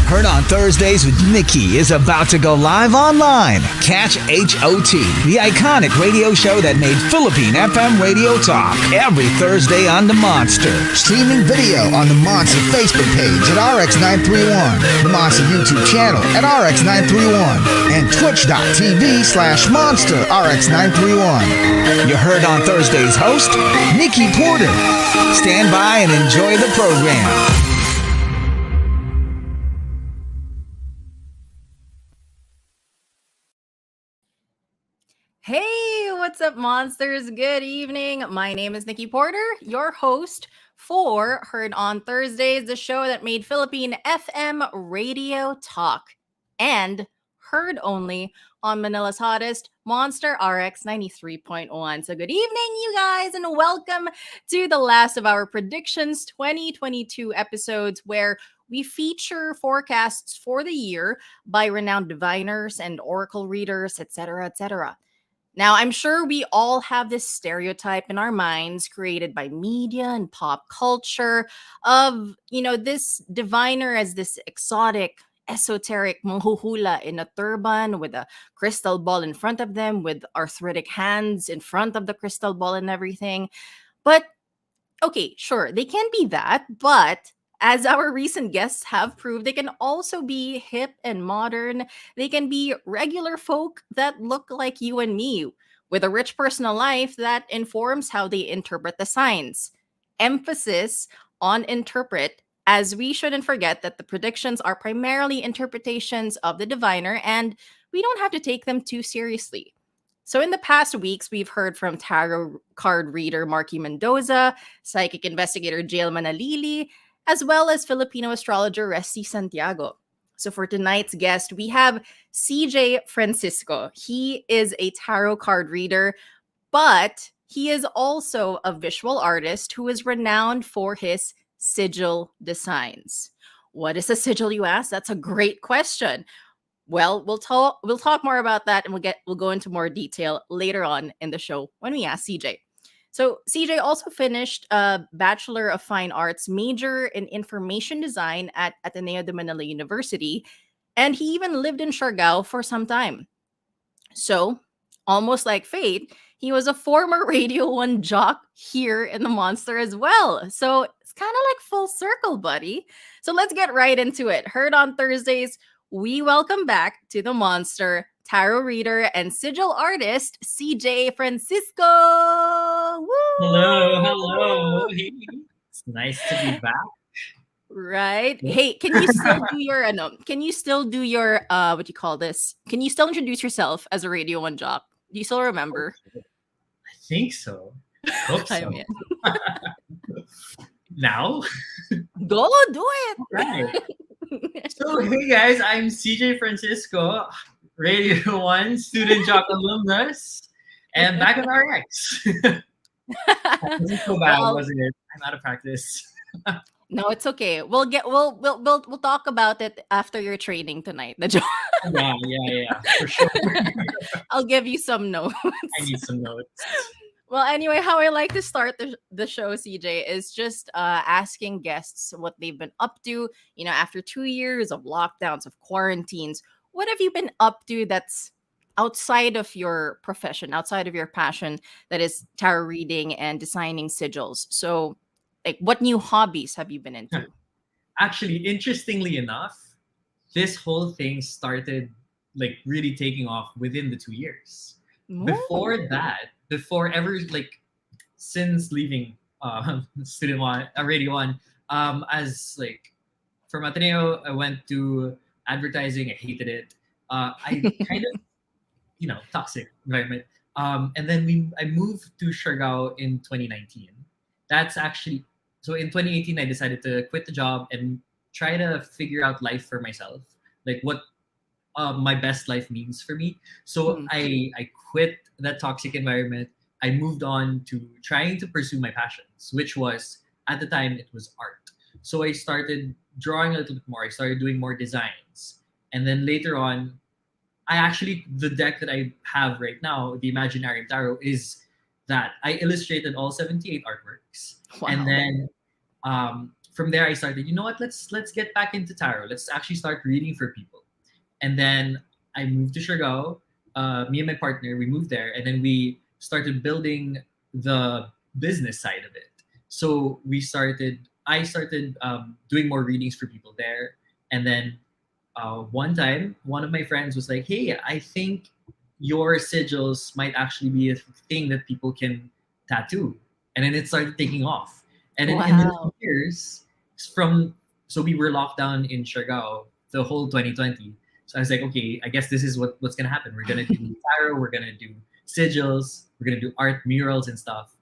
Heard on Thursdays with Nikki is about to go live online. Catch HOT, the iconic radio show that made Philippine FM radio talk, every Thursday on the Monster. Streaming video on the Monster Facebook page at RX931, the Monster YouTube channel at RX931, and twitch.tv/Monster RX931. You heard on Thursdays host, Nikki Porter. Stand by and enjoy the program. Hey, what's up, monsters? Good evening. My name is Nikki Porter, your host for Heard on Thursdays, the show that made Philippine FM radio talk and heard only on Manila's hottest, Monster RX93.1. So good evening, you guys, and welcome to the last of our Predictions 2022 episodes, where we feature forecasts for the year by renowned diviners and oracle readers, etc., etc. Now, I'm sure we all have this stereotype in our minds created by media and pop culture of, this diviner as this exotic, esoteric mahuhula in a turban with a crystal ball in front of them, with arthritic hands in front of the crystal ball and everything. But, okay, sure, they can be that, but as our recent guests have proved, they can also be hip and modern. They can be regular folk that look like you and me, with a rich personal life that informs how they interpret the signs. Emphasis on interpret, as we shouldn't forget that the predictions are primarily interpretations of the diviner, and we don't have to take them too seriously. So in the past weeks, we've heard from tarot card reader Marky Mendoza, psychic investigator Jail Manalili, as well as Filipino astrologer Resty Santiago. So for tonight's guest, we have CJ Francisco. He is a tarot card reader, but he is also a visual artist who is renowned for his sigil designs. What is a sigil, you ask? That's a great question. Well, we'll talk more about that, and we'll go into more detail later on in the show when we ask CJ. So CJ also finished a Bachelor of Fine Arts major in Information Design at Ateneo de Manila University, and he even lived in Siargao for some time. So, almost like fate, he was a former Radio 1 jock here in the Monster as well. So, it's kind of like full circle, buddy. So, let's get right into it. Heard on Thursdays, we welcome back to the Monster tarot reader and sigil artist CJ Francisco. Woo! Hello. It's nice to be back. Right. Hey, can you still do your what do you call this? Can you still introduce yourself as a Radio 1 jock? Do you still remember? I think so. Hope so. Now? Go do it. Right. So hey guys, I'm CJ Francisco, Radio 1 Student Jock alumnus, and back on RX. It wasn't so bad, wasn't it? I'm out of practice. No, it's okay. We'll talk about it after your training tonight. The job. Yeah, for sure. I'll give you some notes. I need some notes. Well, anyway, how I like to start the show, CJ, is just asking guests what they've been up to. After 2 years of lockdowns, of quarantines, what have you been up to that's outside of your profession, outside of your passion, that is tarot reading and designing sigils? So, like, what new hobbies have you been into? Actually, interestingly enough, this whole thing started like really taking off within the 2 years. Before that, since leaving Student One, Radio 1, as like from Ateneo, I went to advertising. I hated it. I kind of, toxic environment. And then I moved to Siargao in 2019. That's actually, so in 2018, I decided to quit the job and try to figure out life for myself, like what my best life means for me. So I quit that toxic environment. I moved on to trying to pursue my passions, which was, at the time, it was art. So I started drawing a little bit more. I started doing more designs. And then later on, the deck that I have right now, the Imaginarium Tarot, is that I illustrated all 78 artworks. Wow. And then from there I started, you know what, let's get back into tarot. Let's actually start reading for people. And then I moved to Siargao. Me and my partner, we moved there, and then we started building the business side of it. So I started doing more readings for people there. And then one time, one of my friends was like, hey, I think your sigils might actually be a thing that people can tattoo. And then it started taking off. And then in the Wow. years from, so we were locked down in Siargao the whole 2020. So I was like, okay, I guess this is what's gonna happen. We're gonna do tarot, we're gonna do sigils, we're gonna do art murals and stuff.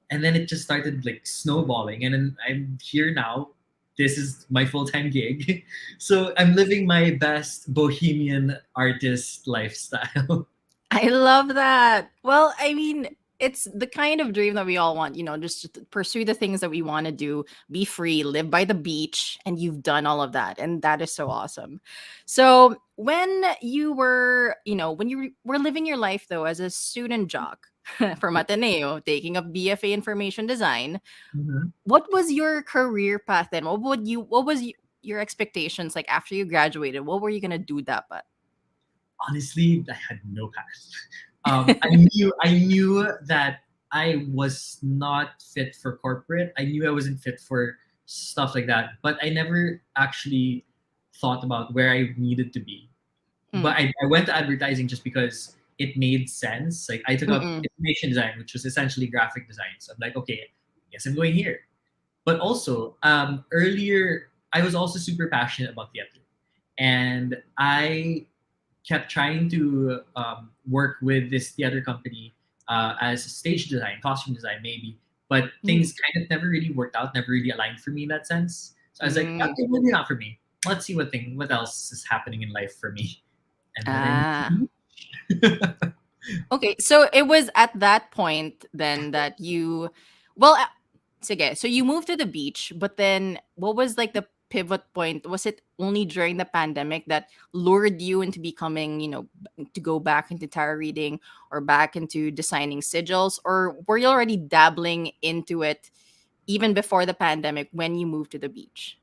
And then it just started like snowballing. And then I'm here now. This is my full-time gig. So I'm living my best bohemian artist lifestyle. I love that. Well, I mean, it's the kind of dream that we all want, just to pursue the things that we want to do, be free, live by the beach, and you've done all of that. And that is so awesome. So, when you were, when you were living your life though as a student jock from Ateneo, taking up BFA information design, Mhm. what was your career path then? What was your expectations like after you graduated? What were you going to do that but? Honestly, I had no past. I knew that I was not fit for corporate. I knew I wasn't fit for stuff like that, but I never actually thought about where I needed to be. But Mm. I went to advertising just because it made sense. Like I took up Mm-mm. information design, which was essentially graphic design. So I'm like, okay, I guess I'm going here. But also, earlier, I was also super passionate about theater. And I kept trying to work with this theater company as stage design, costume design, maybe. But Mm. things kind of never really worked out, never really aligned for me in that sense. So I was like, Mm. okay, maybe not for me. Let's see what else is happening in life for me. And then Ah. Okay, so it was at that point then that you, well, sige, so you moved to the beach, but then what was like the pivot point? Was it only during the pandemic that lured you into becoming, to go back into tarot reading or back into designing sigils, or were you already dabbling into it even before the pandemic when you moved to the beach?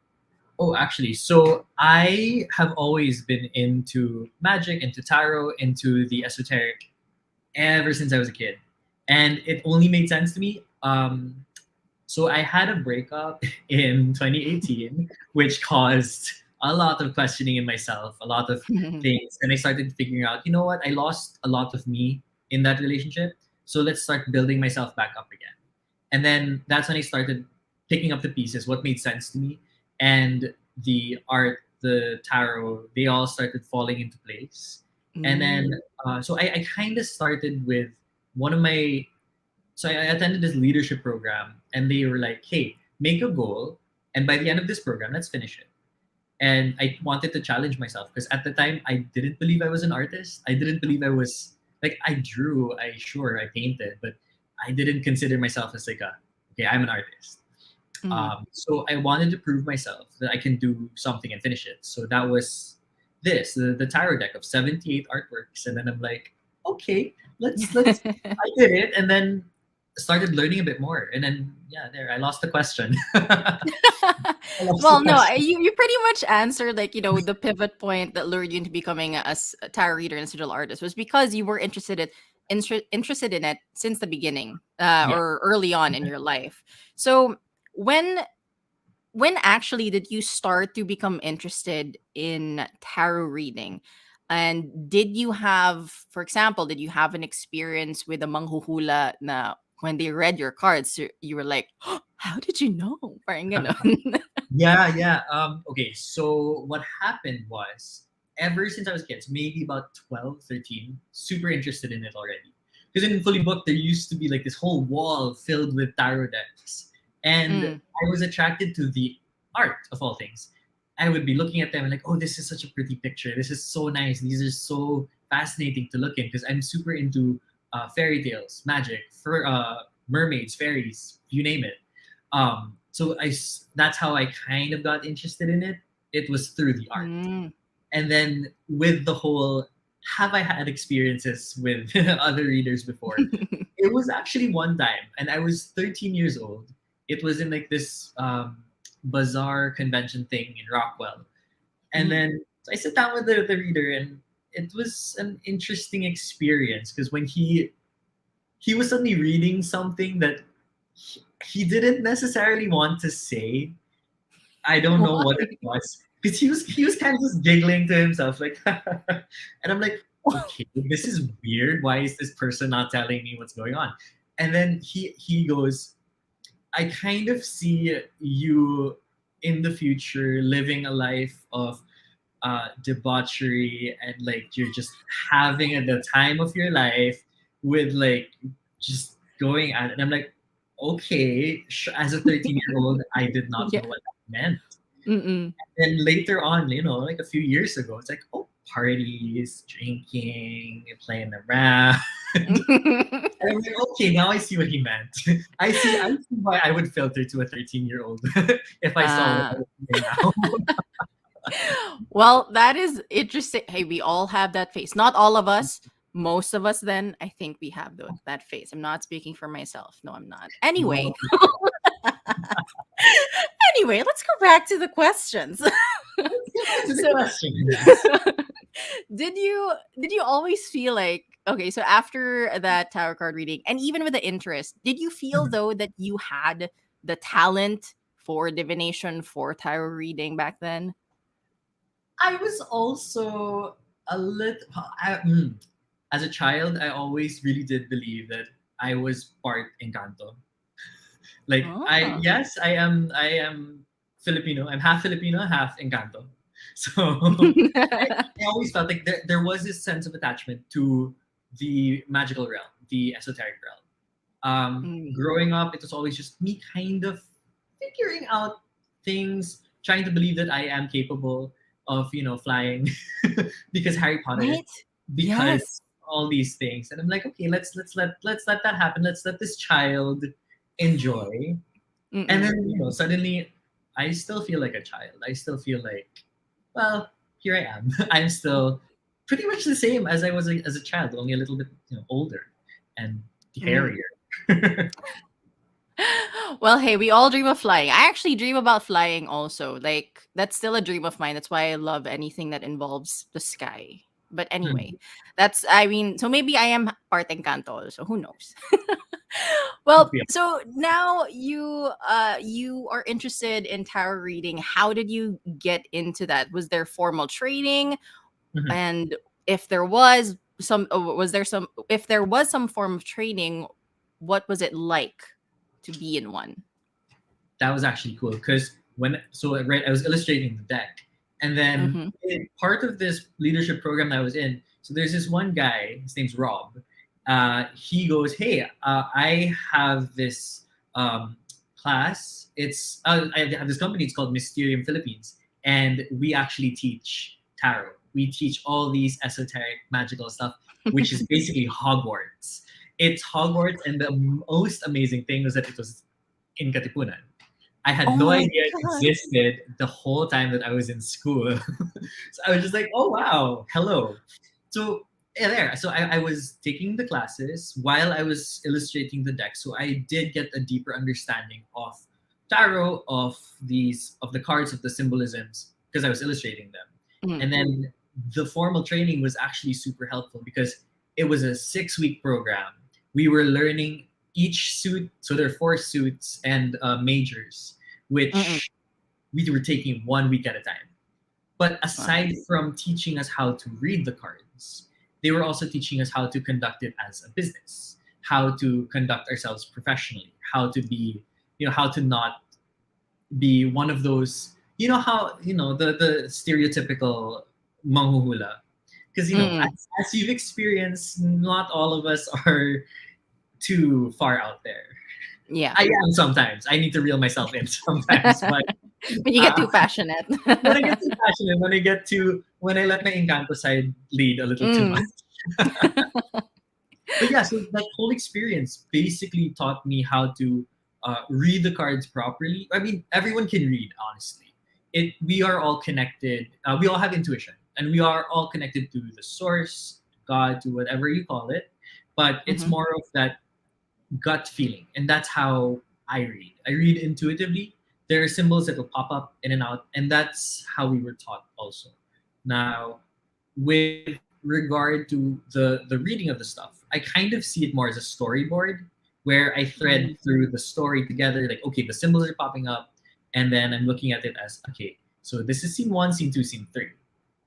oh, actually, so I have always been into magic, into tarot, into the esoteric ever since I was a kid, and it only made sense to me. So I had a breakup in 2018, which caused a lot of questioning in myself, a lot of things, and I started figuring out, you know what, I lost a lot of me in that relationship, so let's start building myself back up again. And then that's when I started picking up the pieces, what made sense to me, and the art, the tarot, they all started falling into place. And then, Mm. so I kind of started with one of my, so I attended this leadership program, and they were like, hey, make a goal, and by the end of this program, let's finish it. And I wanted to challenge myself because at the time, I didn't believe I was an artist. I didn't believe I was, like, I drew, I painted, but I didn't consider myself as like okay, I'm an artist. Mhm. So I wanted to prove myself that I can do something and finish it. So that was the tarot deck of 78 artworks. And then I'm like, okay, let's I did it, and then started learning a bit more. And then yeah, there I lost the question. I lost the Well, no, question. you pretty much answered like, the pivot point that lured you into becoming a tarot reader and sigil artist was because you were interested in it since the beginning, Yeah. or early on in your life. So when when actually did you start to become interested in tarot reading? And did you have, for example, did you have an experience with a manghuhula na when they read your cards, you were like, "Oh, how did you know?" Parang ganon. Yeah. Okay, so what happened was, ever since I was kids, maybe about 12, 13, super interested in it already. Because in Fully Booked, there used to be like this whole wall filled with tarot decks. And Mm. I was attracted to the art of all things. I would be looking at them and like, oh, this is such a pretty picture. This is so nice. These are so fascinating to look in because I'm super into fairy tales, magic, for mermaids, fairies, you name it. So that's how I kind of got interested in it. It was through the art. Mm. And then with the whole, have I had experiences with other readers before? It was actually one time, and I was 13 years old. It was in like this. bazaar convention thing in Rockwell. And then I sit down with the reader, and it was an interesting experience because when he was suddenly reading something that he didn't necessarily want to say. I don't know what it was because he was kind of just giggling to himself like, and I'm like, okay, this is weird. Why is this person not telling me what's going on? And then he goes, I kind of see you in the future living a life of debauchery, and like you're just having at the time of your life with like just going at it. And I'm like, okay, as a 13-year-old, I did not know what that meant. Mm-mm. And later on, like a few years ago, it's like, oh, parties, drinking, playing around. And I'm like, okay, now I see what he meant. I see why I would filter to a 13-year-old if I saw what I was doing now. Well, that is interesting. Hey, we all have that face. Not all of us. Most of us, then, I think we have that face. I'm not speaking for myself. No, I'm not. Anyway. Anyway, let's go back to the questions. Did you always feel like, okay, so after that tarot card reading, and even with the interest, did you feel though that you had the talent for divination, for tarot reading back then? I was also a little. As a child, I always really did believe that I was part Encanto. Like I am Filipino. I'm half Filipino, half Encanto. So I always felt like there was this sense of attachment to the magical realm, the esoteric realm. Growing up, it was always just me kind of figuring out things, trying to believe that I am capable of, flying because Harry Potter, Right? because all these things. And I'm like, okay, let's let that happen. Let's let this child enjoy. And then, suddenly I still feel like a child. I still feel like, well, here I am. I'm still pretty much the same as I was as a child, only a little bit older and hairier. Well, hey, we all dream of flying. I actually dream about flying also. Like, that's still a dream of mine. That's why I love anything that involves the sky. But anyway, so maybe I am part Encanto also. Who knows? Well, so now you are interested in tarot reading. How did you get into that? Was there formal training? And if there was some form of training, what was it like to be in one? That was actually cool because I was illustrating the deck, and then part of this leadership program that I was in, so there's this one guy, his name's Rob. He goes, hey, I have this class. I have this company. It's called Mysterium Philippines, and we actually teach tarot. We teach all these esoteric magical stuff, which is basically Hogwarts. It's Hogwarts, and the most amazing thing was that it was in Katipunan. I had no idea it existed the whole time that I was in school. So I was just like, oh, wow, hello. So I was taking the classes while I was illustrating the deck. So I did get a deeper understanding of tarot, of the cards, of the symbolisms, because I was illustrating them. And then the formal training was actually super helpful because it was a 6-week program. We were learning each suit, so there are 4 suits and majors, which we were taking 1 week at a time. But aside from teaching us how to read the cards, they were also teaching us how to conduct it as a business, how to conduct ourselves professionally, how to be, how to not be one of those, the stereotypical manghuhula. Because, as you've experienced, not all of us are too far out there. Yeah. I am sometimes. I need to reel myself in sometimes. But when you get too passionate. When I get too passionate, when I let my Encanto side lead a little too much. But yeah, so that whole experience basically taught me how to read the cards properly. I mean, everyone can read, honestly. We are all connected. We all have intuition. And we are all connected to the source, God, to whatever you call it. But it's more of that gut feeling. And that's how I read. I read intuitively. there are symbols that will pop up in and out, and that's how we were taught also. Now, with regard to the reading of the stuff, I kind of see it more as a storyboard where I thread through the story together. Like, okay, the symbols are popping up, and then I'm looking at it as, okay, so this is scene 1, scene 2, scene 3.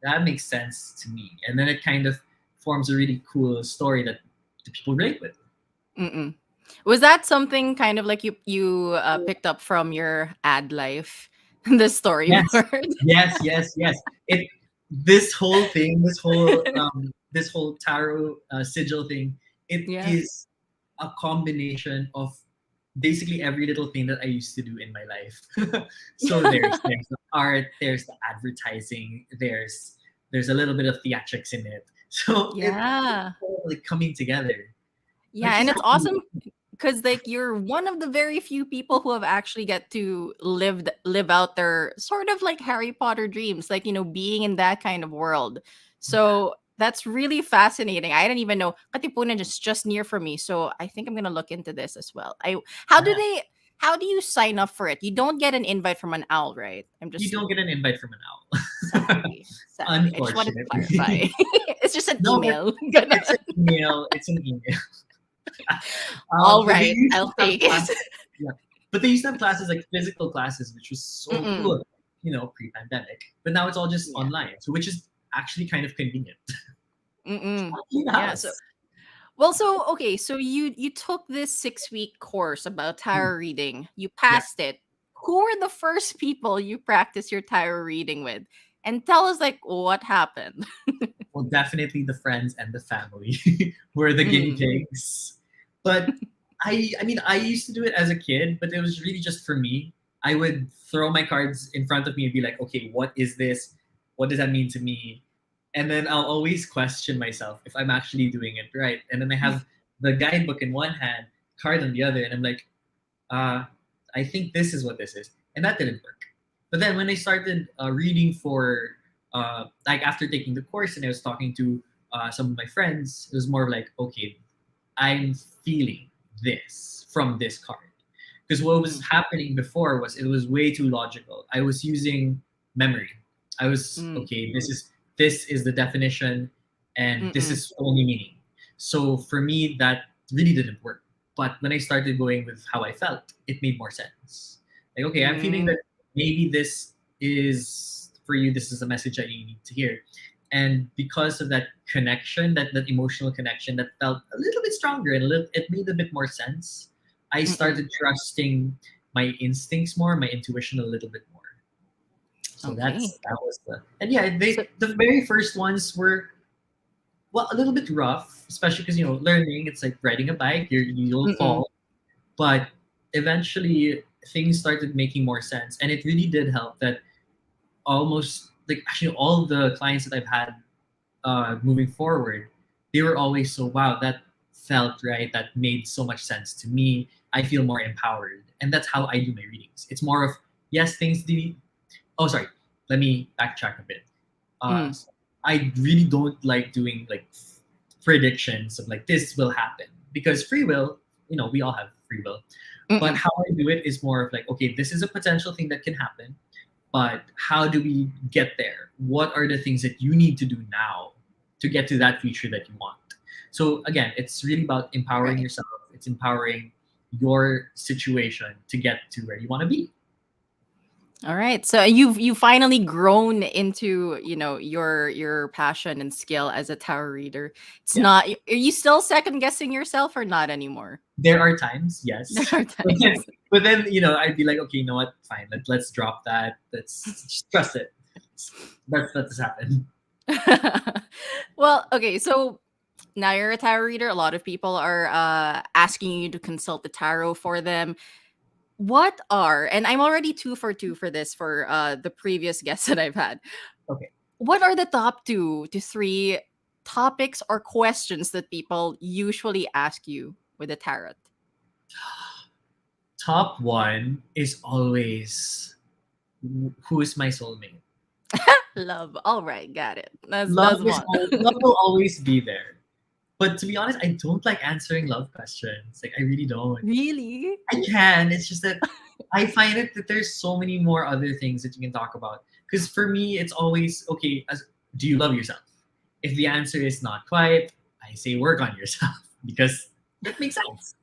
That makes sense to me, and then it kind of forms a really cool story that the people relate with. Mm-mm. Was that something kind of like you picked up from your ad life, the Yes, storyboard? yes. It this whole thing, this whole tarot sigil thing, it Yeah. is a combination of basically every little thing that I used to do in my life. So there's the art, there's the advertising, there's a little bit of theatrics in it. So it's Yeah. all like coming together. Yeah, Which is and it's actually awesome because like you're one of the very few people who have actually get to live out their sort of like Harry Potter dreams, like being in that kind of world. So that's really fascinating. I didn't even know Katipunan is just near from me, so I think I'm gonna look into this as well. I yeah. how do you sign up for it? You don't get an invite from an owl, right? I'm You just don't get an invite from an owl. sadly. I just wanted to clarify. Unfortunately. It's just an No, but email. it's an email. It's an email. All But they right, used I'll to have take it. classes. Yeah. But they used to have classes like physical classes, which was so Mm-mm. cool, pre-pandemic. But now it's all just Yeah. online, so which is actually kind of convenient. Mm-mm. In the Yeah. So, house. well, so okay. So you took this 6 week course about Mm, tarot reading. You yeah. passed it. Who were the first people you practiced your tarot reading with? And tell us like what happened. Well, definitely the friends and the family were the guinea Mm. pigs. But I mean, I used to do it as a kid, but it was really just for me. I would throw my cards in front of me and be like, okay, what is this? What does that mean to me? And then I'll always question myself if I'm actually doing it right. And then I have the guidebook in one hand, card on the other, and I'm like, uh, I think this is what this is. And that didn't work. But then when I started reading for, like after taking the course and I was talking to some of my friends, it was more like, okay, I'm feeling this from this card. Because what was Mm. happening before was it was way too logical. I was using memory. I was Mm. okay. This is the definition, and this Mm-mm. is only meaning. So for me, that really didn't work. But when I started going with how I felt, it made more sense. Like, okay, I'm feeling Mm. that maybe this is for you. This is a message that you need to hear, and because of that connection, that emotional connection that felt a little bit stronger and it made a bit more sense. I Mm-mm. started trusting my instincts more, my intuition a little bit more. So Okay. that was and yeah, So. the very first ones were, well, a little bit rough, especially because learning, it's like riding a bike, you'll Mm-mm. fall, but eventually things started making more sense, and it really did help that almost like actually all the clients that I've had moving forward, they were always so, wow, that felt right, that made so much sense to me. I feel more empowered, and that's how I do my readings. It's more of, yes, things do. Oh, sorry, let me backtrack a bit. uh, Mm. I really don't like doing like predictions of like this will happen, because free will, we all have free will. But Mm-mm. how I do it is more of like, okay, this is a potential thing that can happen, but how do we get there? What are the things that you need to do now to get to that future that you want? So again, it's really about empowering Right. yourself. It's empowering your situation to get to where you want to be. All right. So you finally grown into, your passion and skill as a tarot reader. It's Yeah. not are you still second guessing yourself or not anymore? There are times, There yes. are But then, times. I'd be like, okay, you know what? Fine, let's drop that. Let's just trust it. That's happened. Well, okay, so now you're a tarot reader. A lot of people are asking you to consult the tarot for them. What are, and I'm already 2 for 2 for this for the previous guests that I've had. Okay. What are the top 2 to 3 topics or questions that people usually ask you with the tarot? Top one is always, who is my soulmate? Love. All right, got it. That's one. Love will always be there. But to be honest, I don't like answering love questions. Like, I really don't. Really? I can. It's just that I find it that there's so many more other things that you can talk about. Because for me, it's always okay. Do you love yourself? If the answer is not quite, I say work on yourself because that makes sense.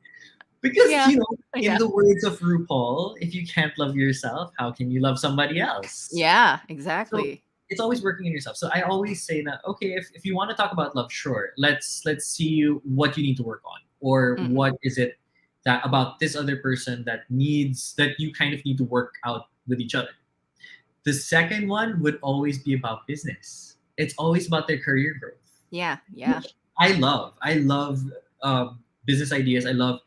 Because Yeah. in Yeah. the words of RuPaul, if you can't love yourself, how can you love somebody else? Yeah, So exactly. it's always working on yourself. So I always say that okay, if you want to talk about love, sure, let's see what you need to work on, or Mm-mm. what is it that about this other person that you kind of need to work out with each other. The second one would always be about business. It's always about their career growth, Yeah, yeah. which I love. I love business ideas. I love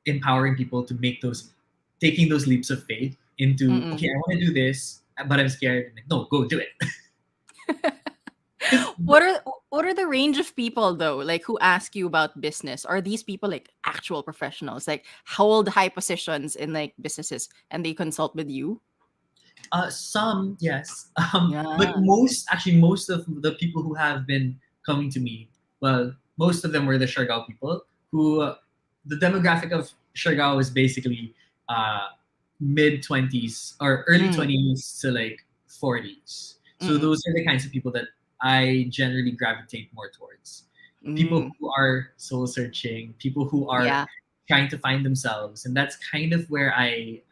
empowering people to make taking those leaps of faith into, Mm-mm. okay, I want to do this, but I'm scared. Like, no, go do it. 'Cause What are the range of people though, like who ask you about business? Are these people like actual professionals, like hold high positions in like businesses, and they consult with you? some, yes. But Yeah. most of the people who have been coming to me, well, most of them were the Siargao people who, the demographic of Siargao is basically uh, mid 20s or early Mm, 20s to like 40s. So mm-mm, those are the kinds of people that I generally gravitate more towards. People mm. who are soul searching, people who are Yeah. trying to find themselves, and that's kind of where I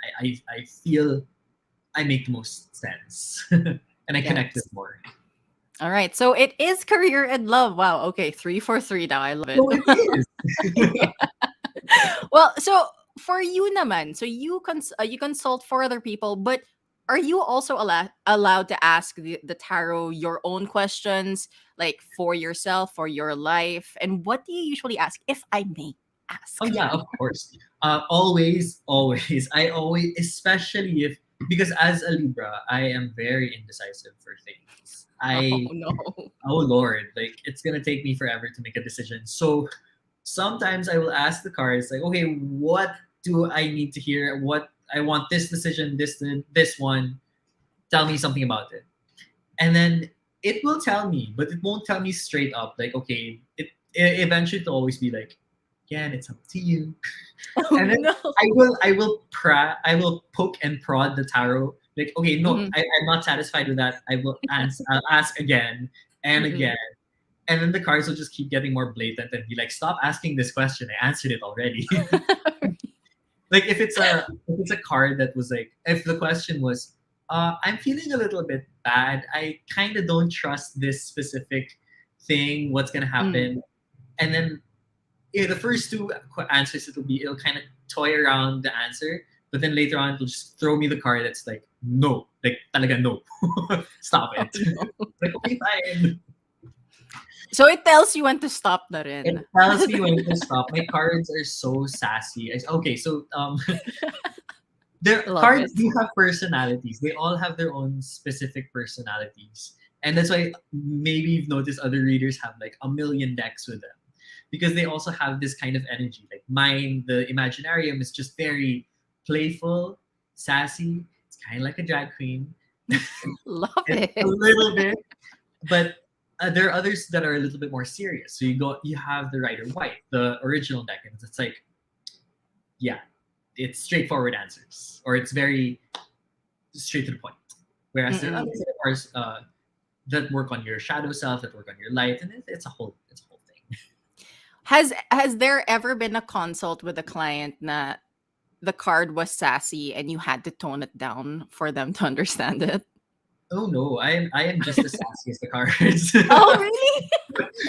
feel I make the most sense and I connect with Yes. more. All right. So it is career and love. Wow. Okay. 3 for 3 now. I love it. So it is. Well, so for you naman, so you consult for other people, but are you also allowed to ask the tarot your own questions, like for yourself, for your life? And what do you usually ask, if I may Oh ask? yeah, of course. Always, always. I always, especially if because as a Libra, I am very indecisive for things. Oh I no. oh Lord, like it's gonna take me forever to make a decision. So sometimes I will ask the cards like, okay, what do I need to hear? What I want this decision, this one. Tell me something about it, and then it will tell me, but it won't tell me straight up. Like, okay, eventually it'll always be like, again, it's up to you. Oh And then no. I will poke and prod the tarot. Like, okay, no, Mhm, I'm not satisfied with that. I'll ask again and mm-mm. again. And then the cards will just keep getting more blatant and be like, stop asking this question. I answered it already. Like if it's a card that was like, if the question was, I'm feeling a little bit bad. I kind of don't trust this specific thing. What's gonna Mm. happen? And then the first two answers it'll kind of toy around the answer, but then later on it'll just throw me the card that's like no, like talaga no, stop Oh it. no. Like okay, fine. So it tells you when to stop na It rin. tells me when to stop. My cards are so sassy. Okay, so their Love cards it. do have personalities. They all have their own specific personalities, and that's why maybe you've noticed other readers have like a million decks with them because they also have this kind of energy. Like mine, the Imaginarium is just very playful, sassy. It's kind of like a drag queen. Love It's a it. little bit, but there are others that are a little bit more serious. So you have the Rider White, the original deck, and it's like, yeah, it's straightforward answers, or it's very straight to the point. Whereas there are Mm-mm. others that are that work on your shadow self, that work on your light, and it's a whole thing. Has there ever been a consult with a client na the card was sassy and you had to tone it down for them to understand it? Oh no, I am just as sassy as the cards. Oh, really?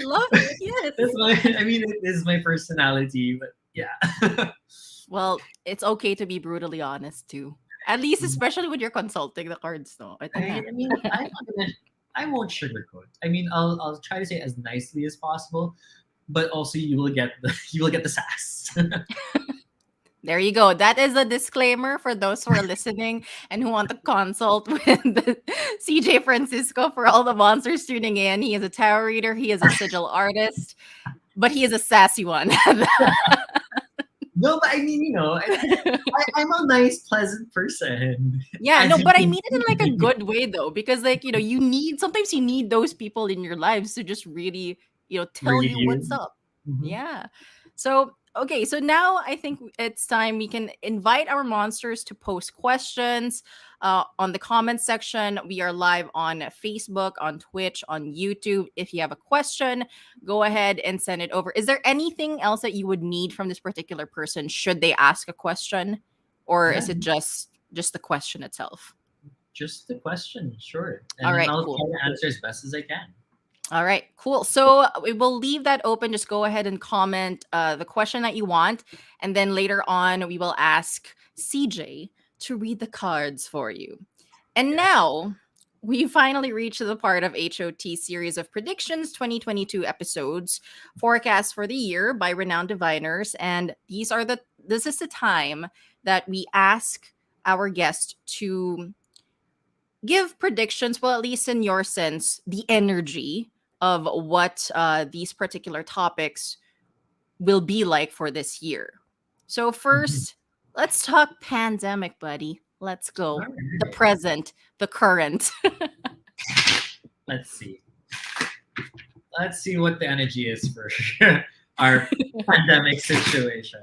Love it. That's Yes. my. I mean, it is my personality, but yeah. Well, it's okay to be brutally honest too. At least, especially when you're consulting the cards, no. Ito na. I mean, I won't sugarcoat. I mean, I'll try to say it as nicely as possible, but also you will get the you will get the sass. There you go. That is a disclaimer for those who are listening and who want to consult with CJ Francisco. For all the monsters tuning in, he is a tarot reader, he is a sigil artist, but he is a sassy one. No, but I mean, I'm a nice, pleasant person, Yeah, as no, you but I can mean it in like a see. good way though, because like, you need sometimes you need those people in your lives to just really, tell Read you you. what's up. Mhm. Yeah. So Okay, so now I think it's time we can invite our monsters to post questions on the comment section. We are live on Facebook, on Twitch, on YouTube. If you have a question, go ahead and send it over. Is there anything else that you would need from this particular person should they ask a question, or Yeah, is it just the question itself? just the question, sure. And All then right, I'll cool. try to answer as best as I can. All right, cool. So we will leave that open. Just go ahead and comment the question that you want. And then later on, we will ask CJ to read the cards for you. And Yes. now we finally reached the part of HOT series of predictions 2022 episodes, forecasts for the year by renowned diviners. And this is the time that we ask our guest to give predictions, well, at least in your sense, the energy of what these particular topics will be like for this year. So, first, let's talk pandemic, buddy. Let's go. All The right. present, the current. Let's see. Let's see what the energy is for our pandemic situation.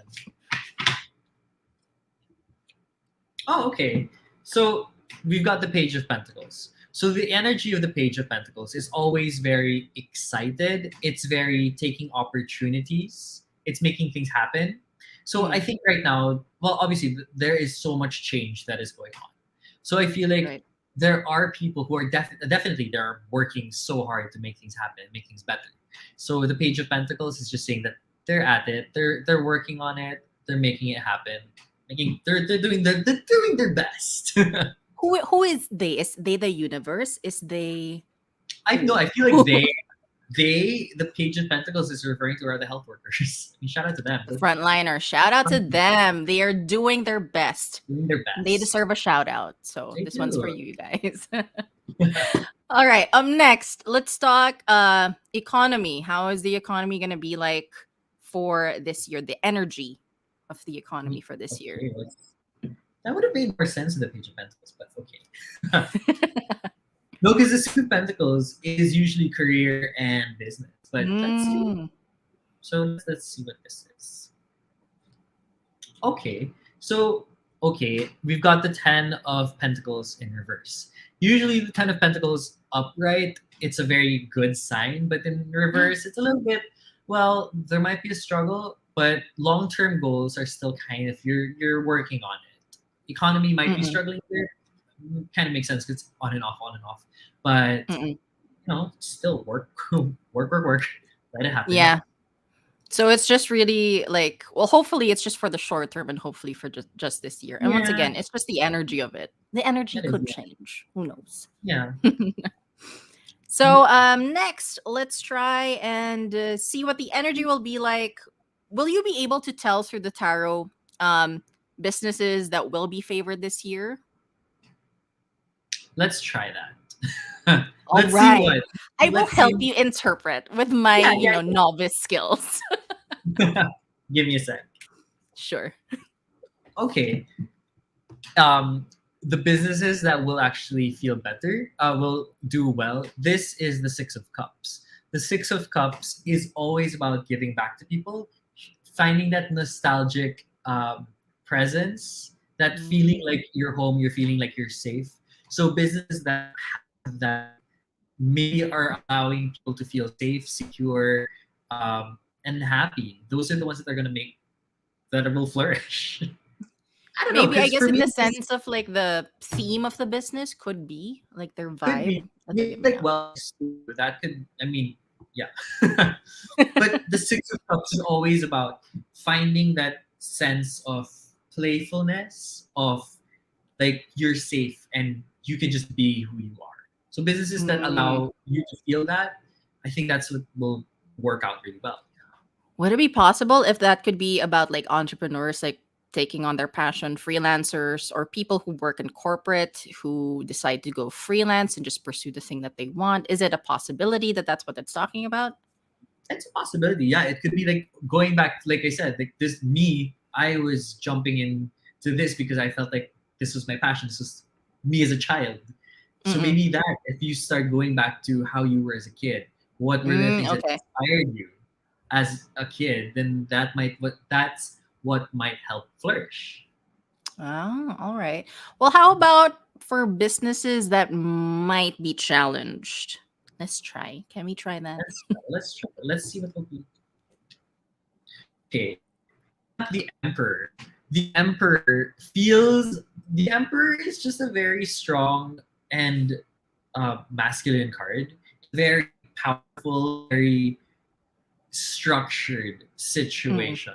Oh, okay. So we've got the Page of Pentacles. So the energy of the Page of Pentacles is always very excited. It's very taking opportunities. It's making things happen. So I think right now, well, obviously there is so much change that is going on. So I feel like Right. there are people who are definitely they're working so hard to make things happen, make things better. So the Page of Pentacles is just saying that they're at it. They're working on it. They're making it happen. They're doing their best. Who is they? Is they the universe? Is they I know. I feel like the Page of Pentacles is referring to are the health workers. I mean, shout out to them. the frontliner? Shout out to them. They are doing their best. Doing their best. They deserve a shout out. So They this one's for do. you guys. All right. Next, let's talk economy. How is the economy gonna be like for this year? The energy of the economy for this year. Okay, that would have made more sense in the Page of Pentacles, but okay. No, because the Suit of Pentacles is usually career and business. But let's see. So let's see what this is. Okay. So we've got the Ten of Pentacles in reverse. Usually the Ten of Pentacles upright, it's a very good sign, but in reverse, it's a little bit, well, there might be a struggle, but long-term goals are still kind of you're working on it. Economy might be struggling here. Kind of makes sense because it's on and off, but still work. Let it happen. Yeah. So it's just really like, well, hopefully it's just for the short term and hopefully for just this year. And once Yeah. again, it's just the energy of it. The energy That is, could yeah. change. Who knows? Yeah. So next, let's try and see what the energy will be like. Will you be able to tell through the tarot businesses that will be favored this year? Let's try that. All Let's right. see what. I will let's help see- you interpret with my, Yeah. novice skills. Give me a sec. Sure. Okay. The businesses that will actually feel better, will do well. This is the Six of Cups. The Six of Cups is always about giving back to people, finding that nostalgic presence, that feeling like you're home, you're feeling like you're safe. So businesses that have that maybe are allowing people to feel safe, secure, and happy. Those are the ones that are going to make that will flourish. I don't know. Maybe I 'Cause guess for in me, the it's sense of like the theme of the business could be like their could vibe. be That's maybe okay, like yeah. well, that could. I mean, yeah. But the Six of Cups is always about finding that sense of playfulness, of like you're safe and you can just be who you are. So businesses that allow you to feel that, I think that's what will work out really well. Would it be possible if that could be about like entrepreneurs like taking on their passion, freelancers, or people who work in corporate who decide to go freelance and just pursue the thing that they want? Is it a possibility that that's what it's talking about? It's a possibility. Yeah, it could be like going back, like I said, like this me, I was jumping into this because I felt like this was my passion. This was me as a child. So maybe that if you start going back to how you were as a kid, what were the things that Okay. inspired you? as a kid, then that's what might help flourish. Oh, all right. Well, how about for businesses that might be challenged? Let's try. Can we try that? Let's see what will be. Okay, the emperor. The emperor is just a very strong and masculine card. Very powerful, very structured Mm, situation.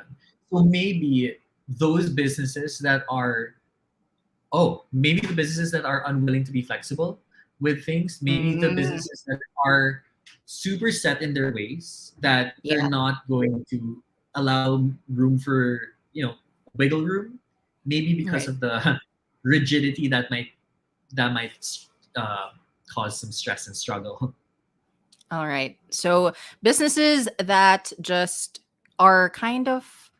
So maybe those businesses that are maybe the businesses that are unwilling to be flexible with things, maybe the mm, businesses that are super set in their ways that they're yeah. not going to allow room for, wiggle room, maybe because Right. of the rigidity that might uh, cause some stress and struggle. All right. So businesses that just are kind of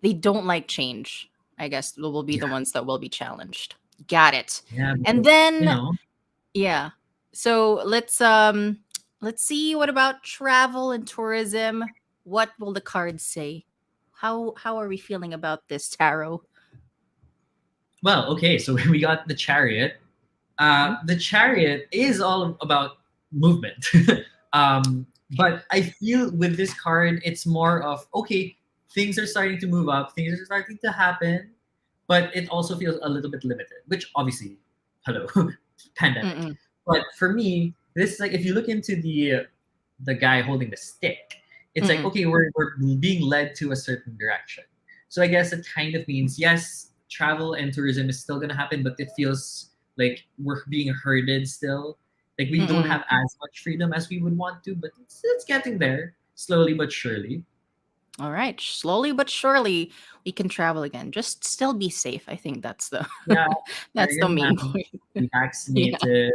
they don't like change, I guess will be the Yeah, ones that will be challenged. Got it. yeah, And because, then yeah. So let's see what about travel and tourism? What will the cards say? How are we feeling about this tarot? well, okay, so we got the chariot. Mhm. The chariot is all about movement. But I feel with this card, it's more of okay, things are starting to move up, things are starting to happen, but it also feels a little bit limited, which obviously, hello, pandemic. Mm-mm. But for me, this is like if you look into the guy holding the stick, it's like Mm-mm. okay, we're being led to a certain direction. So I guess it kind of means yes, travel and tourism is still gonna happen, but it feels like we're being herded still. Like we don't Mm-mm. have as much freedom as we would want to, but it's getting there slowly but surely. All right. Slowly but surely we can travel again. Just still be safe. I think that's the Yeah, wear that's the your main mask, point. be Yeah, vaccinated,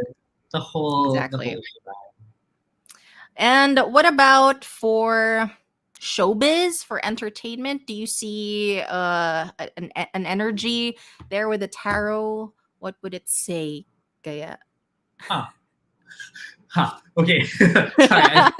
the whole exactly. shebang. And what about for showbiz, for entertainment? Do you see an energy there with the tarot? What would it say? Kaya. Huh. Huh. Okay. Sorry,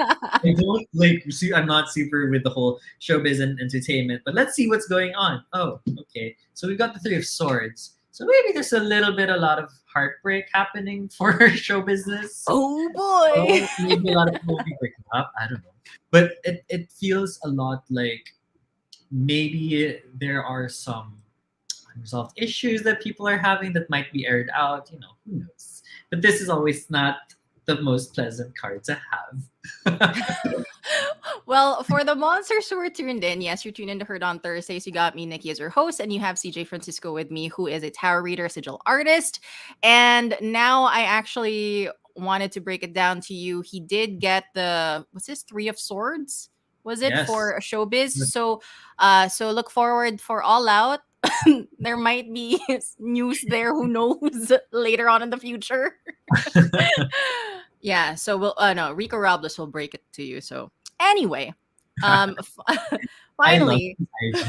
I don't like see I'm not super with the whole showbiz and entertainment, but let's see what's going on. Oh, okay. So we've got the three of swords. So maybe there's a lot of heartbreak happening for show business. Oh boy. So maybe a lot of people will be breaking up. I don't know. But it feels a lot like maybe there are some unresolved issues that people are having that might be aired out. Who knows? But this is always not the most pleasant card to have. Well, for the monsters who were tuned in, yes, you're tuned in to Heard on Thursdays. You got me, Nikki, as your host, and you have CJ Francisco with me, who is a tarot reader, sigil artist. And now I actually wanted to break it down to you. He did get what's this, Three of Swords? Was it Yes. for showbiz? So look forward for All Out. There might be news there. Who knows later on in the future? Yeah. So we'll. No, Rico Robles will break it to you. So anyway, I love finally. this.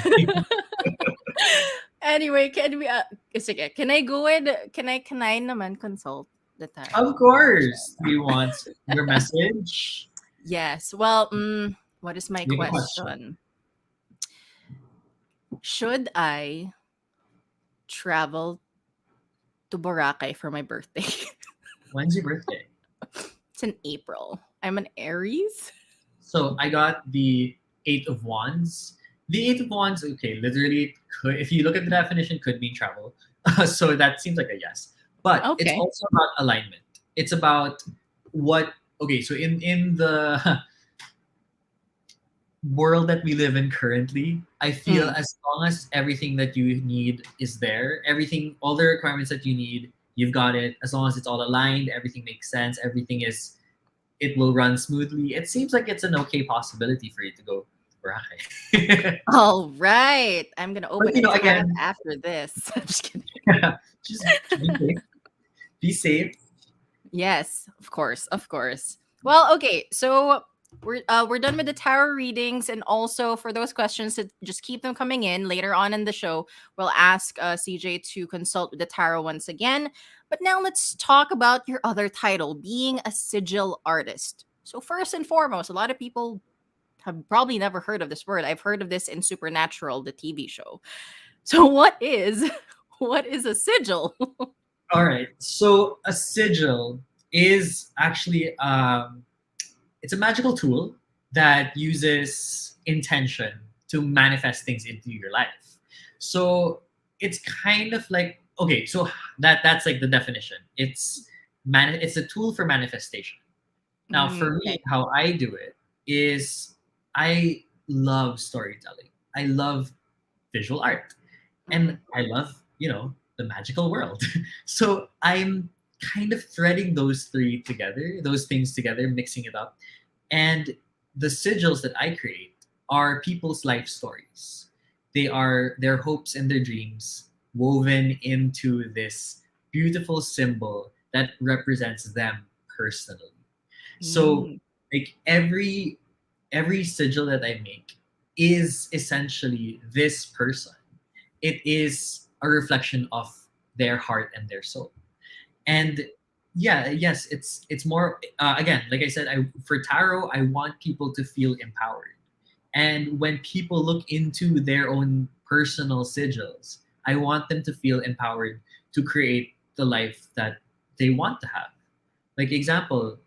Anyway, can we? Sige, can I go in? Can I naman consult the Of tarot? course. Do you want your message? Yes. Well, what is my Make a question. question? Should I travel to Boracay for my birthday? When's your birthday? It's in April. I'm an Aries. So I got the Eight of Wands. The Eight of Wands, okay, literally could, if you look at the definition, could mean travel. So that seems like a yes. But it's Okay. also about alignment. It's about what okay, so in the world that we live in currently, I feel Mm, as long as everything that you need is there, everything, all the requirements that you need, you've got it. As long as it's all aligned, everything makes sense, it will run smoothly. It seems like it's an okay possibility for you to go to Boracay. all right. I'm gonna But open a tab again, after this. I'm just kidding. just be safe. Be safe. Yes, of course, of course. Well, okay, so we're done with the tarot readings, and also for those questions, to just keep them coming in later on in the show. We'll ask CJ to consult with the tarot once again. But now let's talk about your other title, being a sigil artist. So first and foremost, a lot of people have probably never heard of this word. I've heard of this in Supernatural, the TV show. So what is a sigil? All right. So a sigil is actually it's a magical tool that uses intention to manifest things into your life. So it's kind of like, okay, so that's like the definition. It's a tool for manifestation. Now for me, Okay. how I do it is I love storytelling. I love visual art, and I love, the magical world. So I'm kind of threading those things together, mixing it up. And the sigils that I create are people's life stories. They are their hopes and their dreams woven into this beautiful symbol that represents them personally. So Mm. like every sigil that I make is essentially this person. It is a reflection of their heart and their soul. And yeah, yes, it's more again, like I said, for tarot, I want people to feel empowered. And when people look into their own personal sigils, I want them to feel empowered to create the life that they want to have. Like example,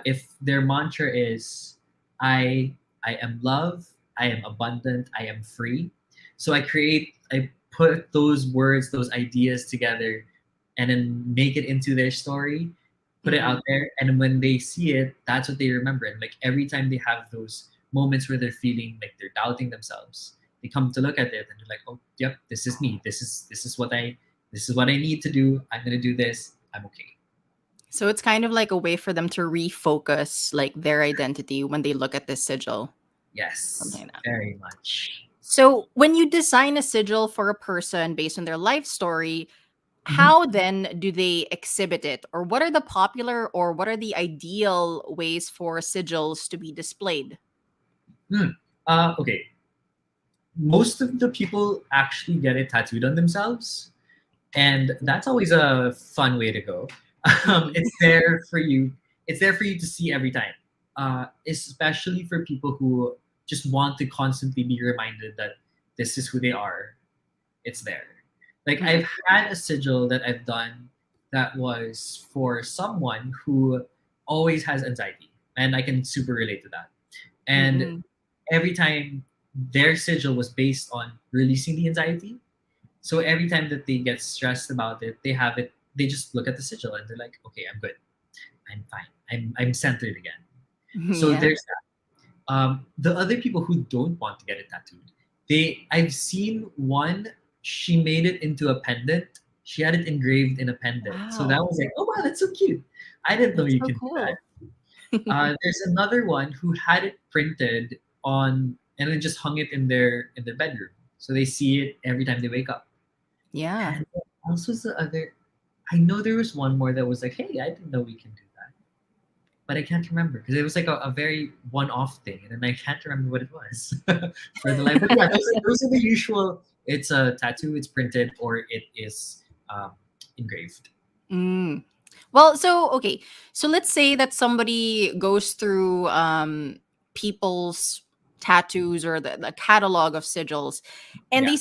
if their mantra is I am love, I am abundant, I am free. So I put those words, those ideas together, and then make it into their story, put it Mhm. out there, and when they see it, that's what they remember. And like every time they have those moments where they're feeling like they're doubting themselves, they come to look at it and they're like, oh, yep, this is me. This is what I need to do. I'm gonna do this. I'm okay. So it's kind of like a way for them to refocus like their identity when they look at this sigil. Something Yes, like that. very much. So when you design a sigil for a person based on their life story, Mhm. how then do they exhibit it? Or what are the popular or what are the ideal ways for sigils to be displayed? Hmm. Okay. Most of the people actually get it tattooed on themselves, and that's always a fun way to go. Mhm. It's there for you. It's there for you to see every time, especially for people who just want to constantly be reminded that this is who they are. It's there. Like Mhm. I've had a sigil that I've done that was for someone who always has anxiety, and I can super relate to that. And Mhm. every time their sigil was based on releasing the anxiety. So every time that they get stressed about it, they just look at the sigil and they're like, okay, I'm good. I'm fine. I'm centered again. So Yeah. there's that. The other people who don't want to get it tattooed, I've seen one, she made it into a pendant. She had it engraved in a pendant. So that Wow. was like, oh wow, that's so cute. I didn't know That's you so can do that. cool. There's another one who had it printed on and then just hung it in their bedroom, so they see it every time they wake up. Yeah. And what else was the other? I know there was one more that was like, "Hey, I didn't know we can do that," but I can't remember because it was like a very one-off thing, and then I can't remember what it was for the life. But yeah, those are the usual. It's a tattoo, it's printed, or it is um, engraved. Mm. Well, so okay. So let's say that somebody goes through people's tattoos or the catalog of sigils and Yeah,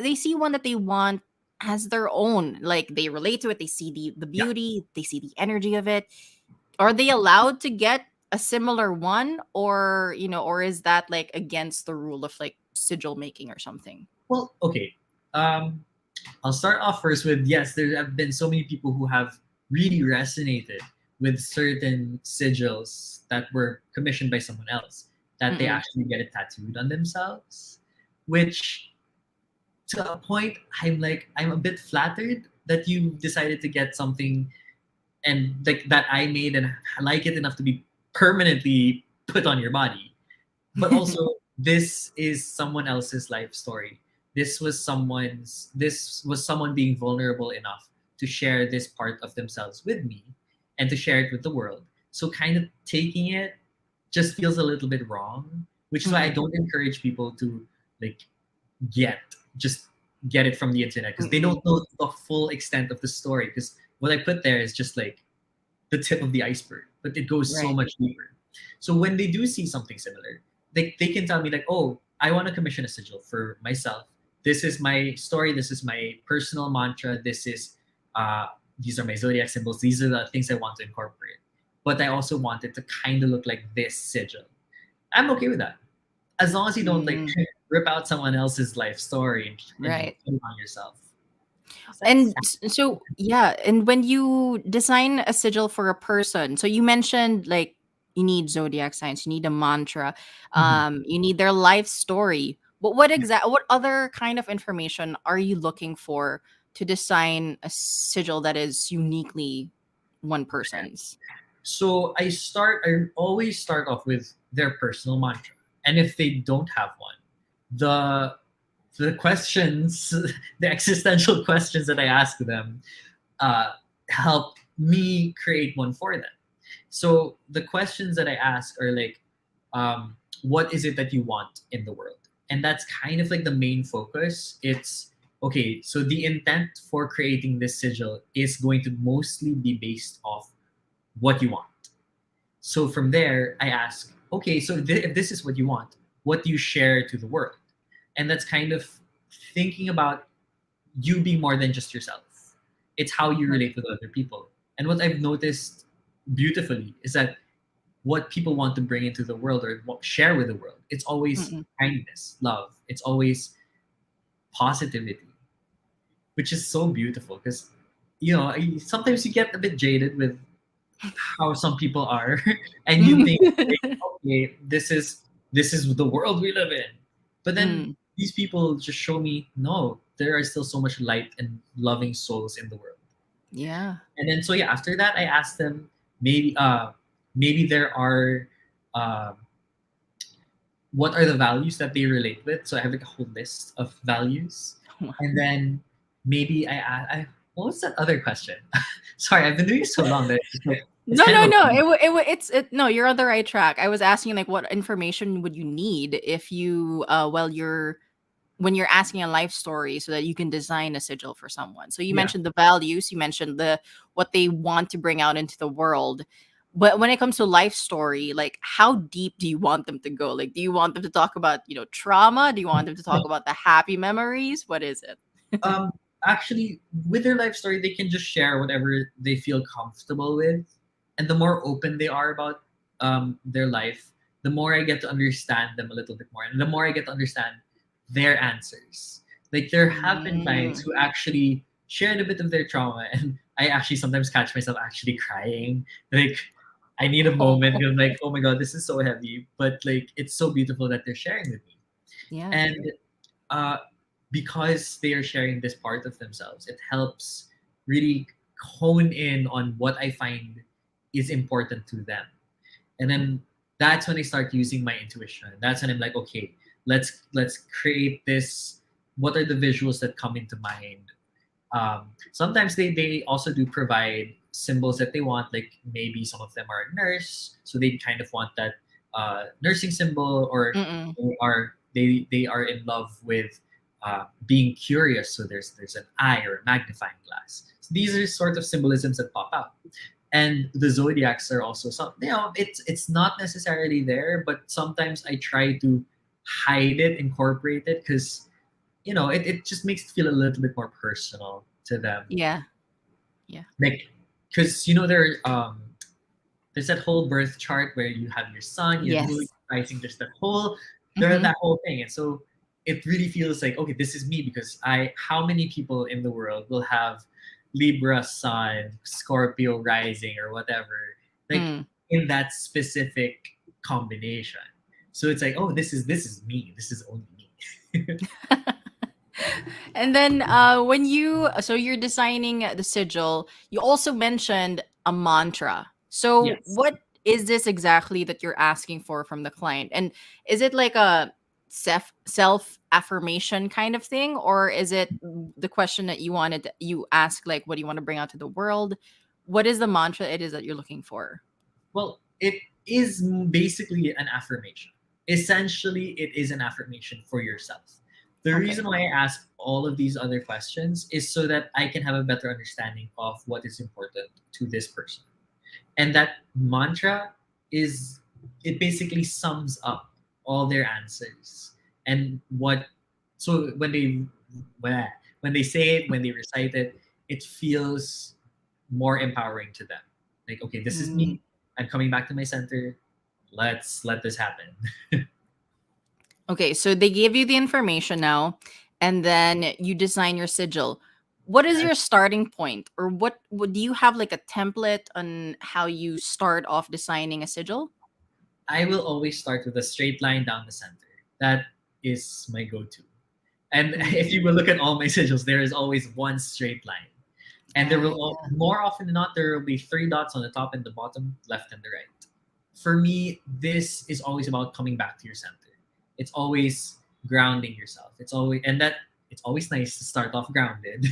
they see one that they want as their own. Like they relate to it, they see the yeah. beauty, they see the energy of it. Are they allowed to get a similar one or, or is that like against the rule of like sigil making or something? Well, okay. Um, I'll start off first with yes, there have been so many people who have really resonated with certain sigils that were commissioned by someone else that they Mm-mm. actually get it tattooed on themselves, which to a point I'm a bit flattered that you decided to get something and like that I made and like it enough to be permanently put on your body. But also this is someone else's life story. This was someone being vulnerable enough to share this part of themselves with me and to share it with the world. So kind of taking it just feels a little bit wrong, which is why I Mhm. don't encourage people to like get just get it from the internet because they Mm-mm. don't know the full extent of the story, because what I put there is just like the tip of the iceberg, but it goes so Right. much deeper. So when they do see something similar, they can tell me like, oh, I want to commission a sigil for myself. This is my story. This is my personal mantra. These are my zodiac symbols. These are the things I want to incorporate. But I also want it to kind of look like this sigil. I'm okay with that, as long as you don't like rip out someone else's life story and Right. put it on yourself. And so, yeah. And when you design a sigil for a person, so you mentioned like you need zodiac signs, you need a mantra, you need their life story. But what other kind of information are you looking for to design a sigil that is uniquely one person's? So I always start off with their personal mantra. And if they don't have one, the questions, the existential questions that I ask them, uh, help me create one for them. So the questions that I ask are like, what is it that you want in the world? And that's kind of like the main focus. It's okay, so the intent for creating this sigil is going to mostly be based off what you want. So from there, I ask, okay, so if this is what you want, what do you share to the world? And that's kind of thinking about you being more than just yourself. It's how you relate with other people. And what I've noticed beautifully is that what people want to bring into the world or share with the world, it's always kindness, love. It's always positivity, which is so beautiful because, sometimes you get a bit jaded with how some people are, and you think, okay, this is the world we live in. But then these people just show me, no, there are still so much light and loving souls in the world. Yeah. And then so yeah, after that I asked them maybe there are what are the values that they relate with. So I have like a whole list of values. And then maybe I what was that other question? Sorry, I've been doing it so long that it's like, it's No, kind no, of no. No, you're on the right track. I was asking like what information would you need if you when you're asking a life story so that you can design a sigil for someone. So you yeah. mentioned the values, you mentioned what they want to bring out into the world. But when it comes to life story, like how deep do you want them to go? Like do you want them to talk about, trauma? Do you want them to talk about the happy memories? What is it? Um, Actually, with their life story, they can just share whatever they feel comfortable with, and the more open they are about their life, the more I get to understand them a little bit more, and the more I get to understand their answers. Like there have been clients who actually shared a bit of their trauma, and I actually sometimes catch myself actually crying. Like I need a moment. I'm like, oh my god, this is so heavy, but like it's so beautiful that they're sharing with me, Yeah. and uh, because they are sharing this part of themselves, it helps really hone in on what I find is important to them. And then that's when I start using my intuition. That's when I'm like, okay, let's create this. What are the visuals that come into mind? Sometimes they also do provide symbols that they want. Like maybe some of them are a nurse, so they kind of want that nursing symbol, or they are in love with being curious. So there's an eye or a magnifying glass. So these are sort of symbolisms that pop out. And the zodiacs are also some. It's not necessarily there, but sometimes I try to hide it, incorporate it, because it just makes it feel a little bit more personal to them. Yeah. Yeah. Like, because there's that whole birth chart where you have your sun, your Yes. moon rising. There's that whole thing, and so it really feels like, okay, this is me, because how many people in the world will have Libra sun, Scorpio rising, or whatever, like in that specific combination. So it's like, oh, this is me. This is only me. And then so you're designing the sigil, you also mentioned a mantra. So Yes. what is this exactly that you're asking for from the client? And is it like a self affirmation kind of thing, or is it the question that you ask, like what do you want to bring out to the world? What is the mantra it is that you're looking for? Well, it is basically an affirmation. Essentially, it is an affirmation for yourself. The Okay. reason why I ask all of these other questions is so that I can have a better understanding of what is important to this person. And that mantra it basically sums up all their answers. And what so when they say it, when they recite it, it feels more empowering to them. Like, okay, this is Mm. me. I'm coming back to my center. Let's let this happen. Okay, so they gave you the information now, and then you design your sigil. What is Yes. your starting point, or what do you have like a template on how you start off designing a sigil? I will always start with a straight line down the center. That is my go-to. And if you will look at all my sigils, there is always one straight line. And there will more often than not, there will be three dots on the top and the bottom, left and the right. For me, this is always about coming back to your center. It's always grounding yourself. It's always nice to start off grounded.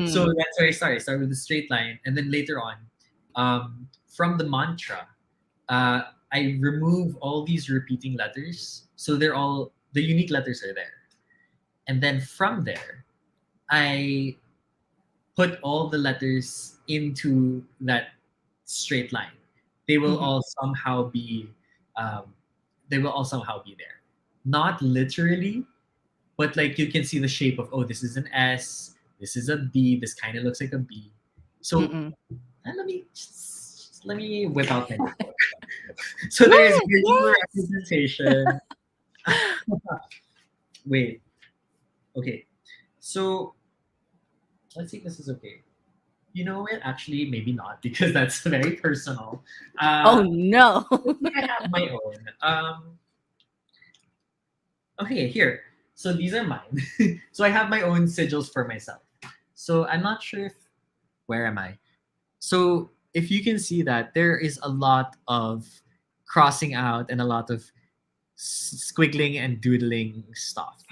So Mm. that's where I start. I start with a straight line, and then later on, from the mantra, uh, I remove all these repeating letters, so they're all the unique letters are there, and then from there, I put all the letters into that straight line. They will Mhm. all somehow be, um, there. Not literally, but like you can see the shape of, oh, this is an S, this is a B, this kind of looks like a B. So Mm-mm. let me whip out my notebook. So there is Yes, visual yes. representation. Wait, okay. So let's see if this is okay. You know what? Actually, maybe not because that's very personal. Oh Uh, no. I have my own. Okay, here. So these are mine. So I have my own sigils for myself. So I'm not sure if where am I? So if you can see that there is a lot of crossing out and a lot of squiggling and doodling stuff.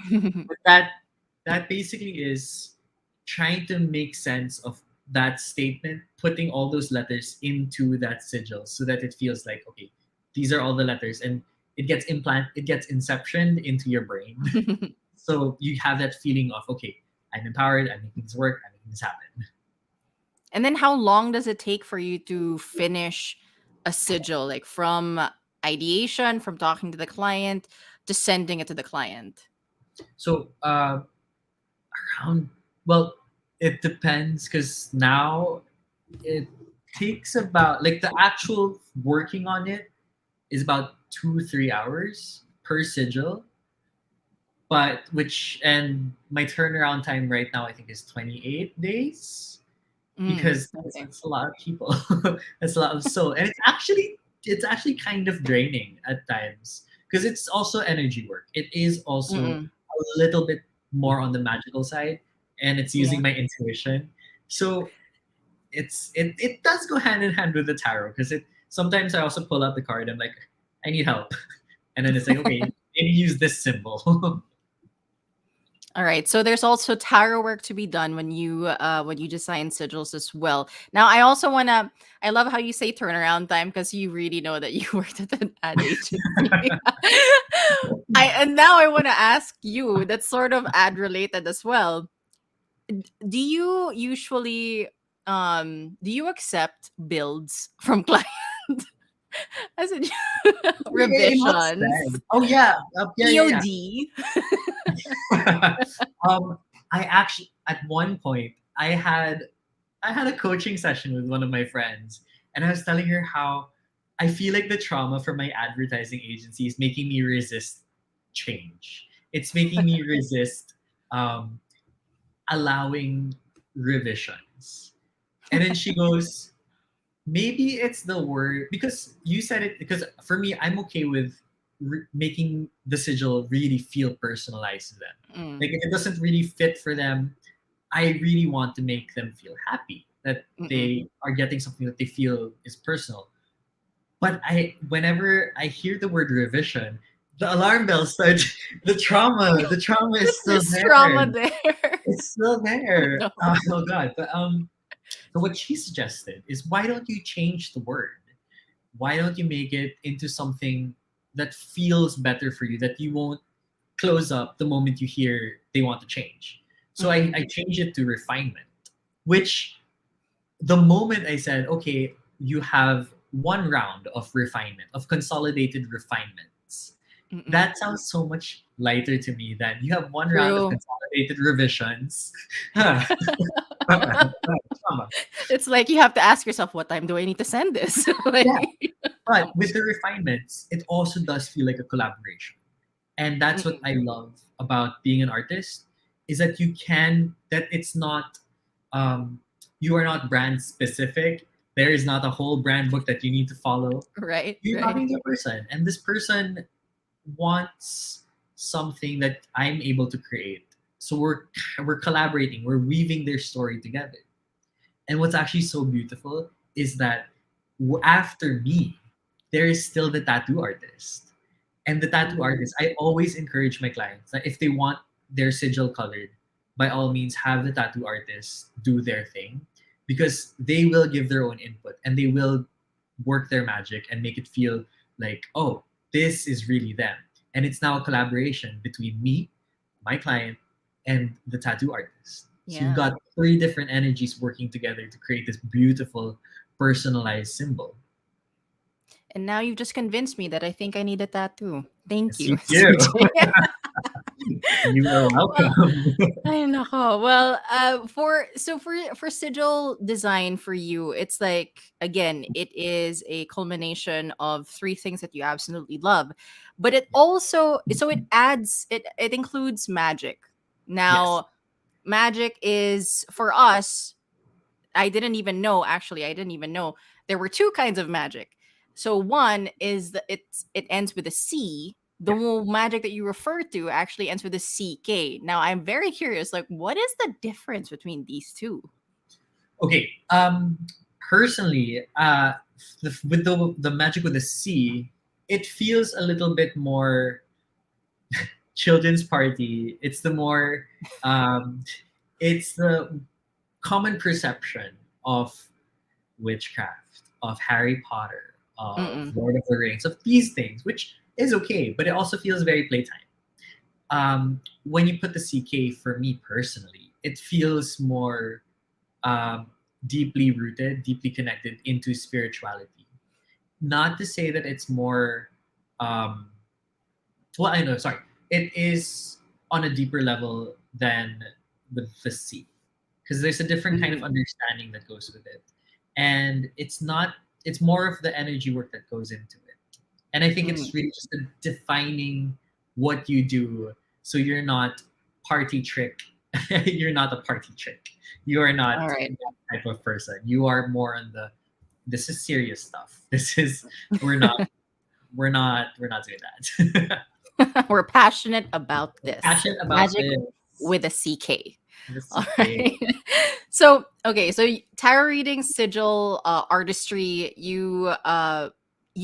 But that basically is trying to make sense of that statement, putting all those letters into that sigil so that it feels like, okay, these are all the letters, and it gets inceptioned into your brain. So you have that feeling of, okay, I'm empowered, I'm making this work, I'm making this happen. And then how long does it take for you to finish a sigil, like from ideation, from talking to the client to sending it to the client? So around well, it depends because now it takes about like the actual working on it is about 2-3 hours per sigil, but which and my turnaround time right now I think is 28 days Mm, because okay. it's a lot of people. It's a lot of soul, and it's actually kind of draining at times because it's also energy work. It is also Mm-mm. a little bit more on the magical side, and it's Yeah. using my intuition. So it does go hand in hand with the tarot because it sometimes I also pull out the card. I'm like, I need help, and then it's like, okay, maybe use this symbol. All right. So there's also tarot work to be done when you design sigils as well. Now I also wanna I love how you say turnaround time because you really know that you worked at an ad agency. And now I wanna ask you, that's sort of ad related as well. Do you usually do you accept builds from clients as in In what revisions, sense? Oh yeah, yeah. POD? um, I actually at one point I had a coaching session with one of my friends, and I was telling her how I feel like the trauma from my advertising agency is making me resist change. It's making me resist um, allowing revisions. And then she goes, maybe it's the word because you said it. Because for me, I'm okay with making the sigil really feel personalized to them. Mm, Like if it doesn't really fit for them, I really want to make them feel happy that mm-mm. they are getting something that they feel is personal. But whenever I hear the word revision, the alarm bells start. The trauma is still There's there. trauma there. It's still there. No. Oh god. But so what she suggested is, why don't you change the word? Why don't you make it into something that feels better for you, that you won't close up the moment you hear they want to change? So I, Mm-mm. I changed it to refinement, which the moment I said, okay, you have one round of refinement, of consolidated refinements. Mm-mm. That sounds so much lighter to me than you have one round of True. consolidated revisions. Tama. It's like you have to ask yourself, what time do I need to send this? Yeah, Like, but with the refinements, it also does feel like a collaboration. And that's what mm-mm. I love about being an artist is that you can that it's not um, you are not brand specific. There is not a whole brand book that you need to follow. Right, You're right. talking to a person, and this person wants something that I'm able to create. So we're collaborating. We're weaving their story together. And what's actually so beautiful is that after me, there is still the tattoo artist. And the tattoo Mm. artist, I always encourage my clients that if they want their sigil colored, by all means, have the tattoo artist do their thing because they will give their own input and they will work their magic and make it feel like, oh, this is really them. And it's now a collaboration between me, my client, and the tattoo artist. So you've Yeah. got three different energies working together to create this beautiful personalized symbol. And now you've just convinced me that I think I need a tattoo. Thank Yes, you, you do. CJ. You are Well, welcome. I know. Well, for sigil design for you, it's like again, it is a culmination of three things that you absolutely love, but it also it adds it includes magic. Yes. Now, magic is for us. I didn't even know actually. I didn't even know there were two kinds of magic. So one is it ends with a C. The Yeah. magic that you refer to actually ends with a CK. Now I'm very curious, like what is the difference between these two? Okay. Personally, with the magic with the C, it feels a little bit more children's party. It's the more, um, it's the common perception of witchcraft, of Harry Potter, of Mm-mm. Lord of the Rings, of these things, which is okay, but it also feels very playtime. When you put the CK, for me personally, it feels more um, deeply rooted, deeply connected into spirituality. Not to say that it's more, um, well, I know, sorry, it is on a deeper level than with the C, because there's a different kind of Mm-mm. understanding that goes with it, and it's not. It's more of the energy work that goes into it, and I think Mm. it's really just defining what you do, so you're not party trick. You're not a party trick. You are All not right. that type of person. You are more on the. This is serious stuff. This is we're not we're not doing that. We're passionate about We're this. passionate about Magic this. with a CK. The All CK. right. So, okay, so tarot reading, sigil, artistry, you